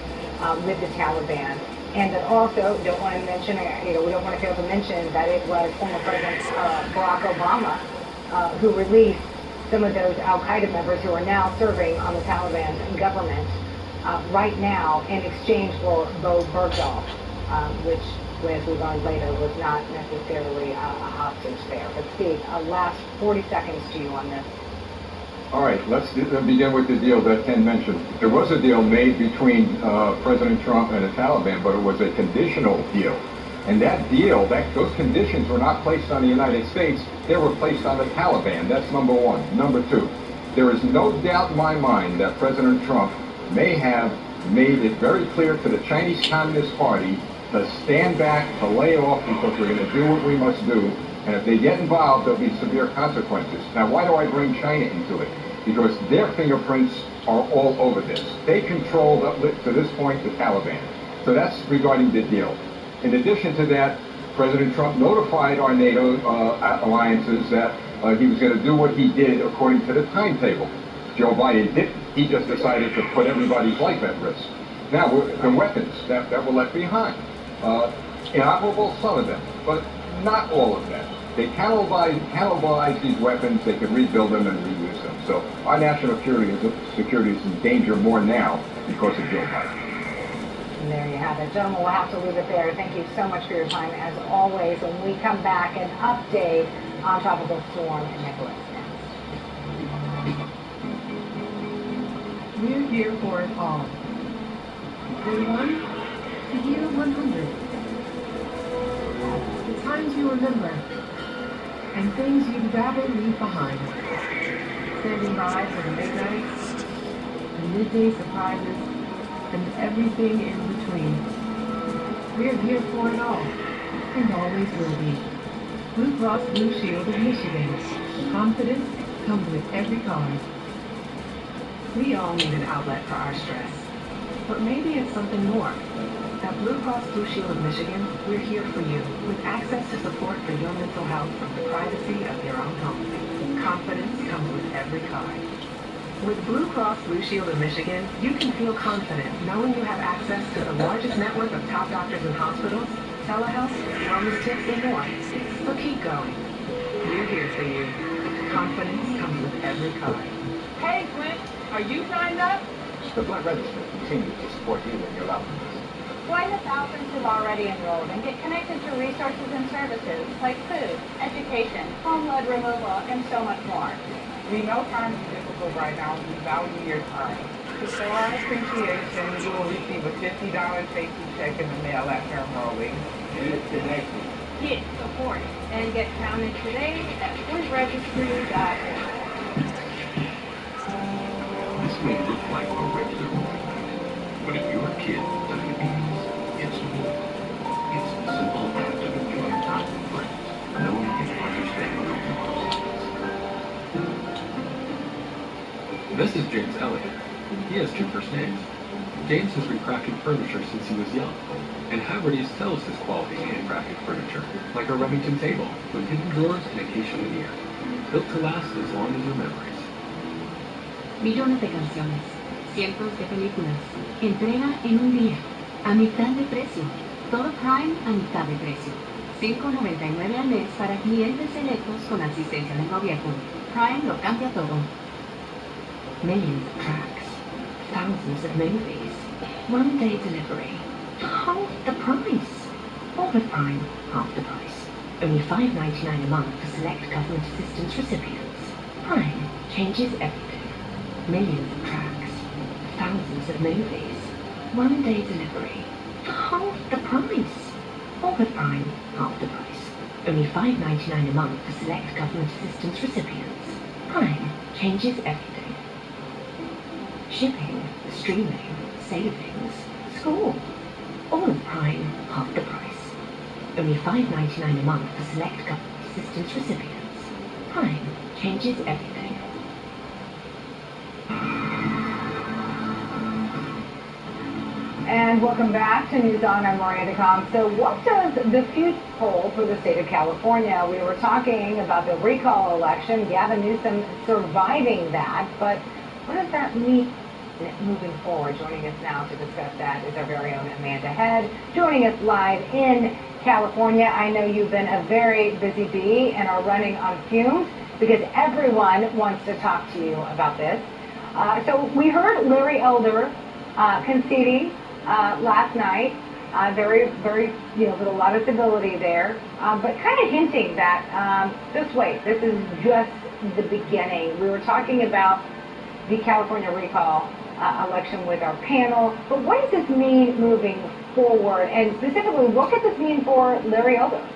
with the Taliban. And that also, don't want to mention, we don't want to fail to mention that it was former President Barack Obama who released some of those Al-Qaeda members who are now serving on the Taliban government right now in exchange for Bo Bergdahl, which, as we learned later, was not necessarily a hostage there. But Steve, last 40 seconds to you on this. All right, let's begin with the deal that Ken mentioned. There was a deal made between President Trump and the Taliban, but it was a conditional deal. And that deal, those conditions were not placed on the United States, they were placed on the Taliban. That's number one. Number two, there is no doubt in my mind that President Trump may have made it very clear to the Chinese Communist Party to stand back, to lay off, because we're going to do what we must do. And if they get involved, there'll be severe consequences. Now, why do I bring China into it? Because their fingerprints are all over this. They control, to this point, the Taliban. So that's regarding the deal. In addition to that, President Trump notified our NATO alliances that he was going to do what he did according to the timetable. Joe Biden didn't. He just decided to put everybody's life at risk. Now, the weapons that were left behind, inoperable, some of them, but not all of them. They cannibalize these weapons, they can rebuild them and reuse them. So our national security is in danger more now because of Joe Biden. And there you have it. Gentlemen, we'll have to leave it there. Thank you so much for your time, as always. When we come back, an update on Tropical Storm Nicholas. We're here for it all. Day 1 to year 100. The times you remember, and things you'd rather leave behind. Standing by for the late nights, the midday surprises, and everything in between. We're here for it all, and always will be. Blue Cross Blue Shield of Michigan. Confidence comes with every card. We all need an outlet for our stress, but maybe it's something more. At Blue Cross Blue Shield of Michigan, we're here for you with access to support for your mental health from the privacy of your own home. Confidence comes with every card. With Blue Cross Blue Shield of Michigan, you can feel confident knowing you have access to the largest network of top doctors and hospitals, telehealth, wellness tips, and more. So keep going. We're here for you. Confidence comes with every card. Hey, Gwen, are you signed up? The Blood Register continues to support you and your loved ones. Join the thousands who've already enrolled and get connected to resources and services like food, education, home blood removal, and so much more. We know time is difficult right now, and we value your time. To show our appreciation, you will receive a $50 safety check in the mail after enrolling. Get connected. Get support and get counted today at foodregistry.org. This may look like a regular movie night, but if your kid diabetes, it's more. It's the simple act of enjoying time with friends, knowing and understanding your This is James Elliott. He has 2 first names. James has recrafted furniture since he was young, and Haverty's sells his quality handcrafted furniture, like a Remington table, with hidden drawers and acacia veneer, built to last as long as your memories. Millones de canciones, cientos de películas, entrega en un día, a mitad de precio. Todo Prime a mitad de precio. $5.99 al mes para clientes selectos con asistencia del gobierno. Prime lo cambia todo. Millions of tracks, thousands of movies, one-day delivery, half the price. All with Prime, half the price. Only $5.99 a month for select government assistance recipients. Prime changes everything. Millions of tracks, thousands of movies, one-day delivery, half the price. All with Prime, half the price. Only $5.99 a month for select government assistance recipients. Prime changes everything. Shipping, streaming, savings, school. All with Prime, half the price. Only $5.99 a month for select government assistance recipients. Prime changes everything. And welcome back to News On. I'm Miranda Com. So what does the future hold for the state of California? We were talking about the recall election, Gavin Newsom surviving that, but what does that mean moving forward? Joining us now to discuss that is our very own Amanda Head, joining us live in California. I know you've been a very busy bee and are running on fumes because everyone wants to talk to you about this. So we heard Larry Elder conceding last night, very, with a lot of stability there, but kind of hinting that just wait, this is just the beginning. We were talking about the California recall election with our panel, but what does this mean moving forward? And specifically, what could this mean for Larry Elder?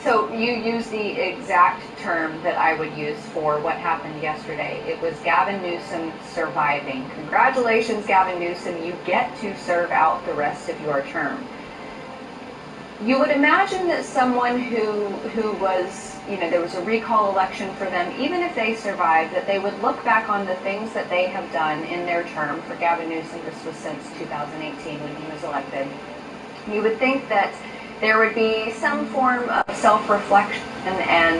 So you use the exact term that I would use for what happened yesterday. It was Gavin Newsom surviving. Congratulations, Gavin Newsom. You get to serve out the rest of your term. You would imagine that someone who was, there was a recall election for them, even if they survived, that they would look back on the things that they have done in their term. For Gavin Newsom, this was since 2018 when he was elected. You would think that there would be some form of self-reflection and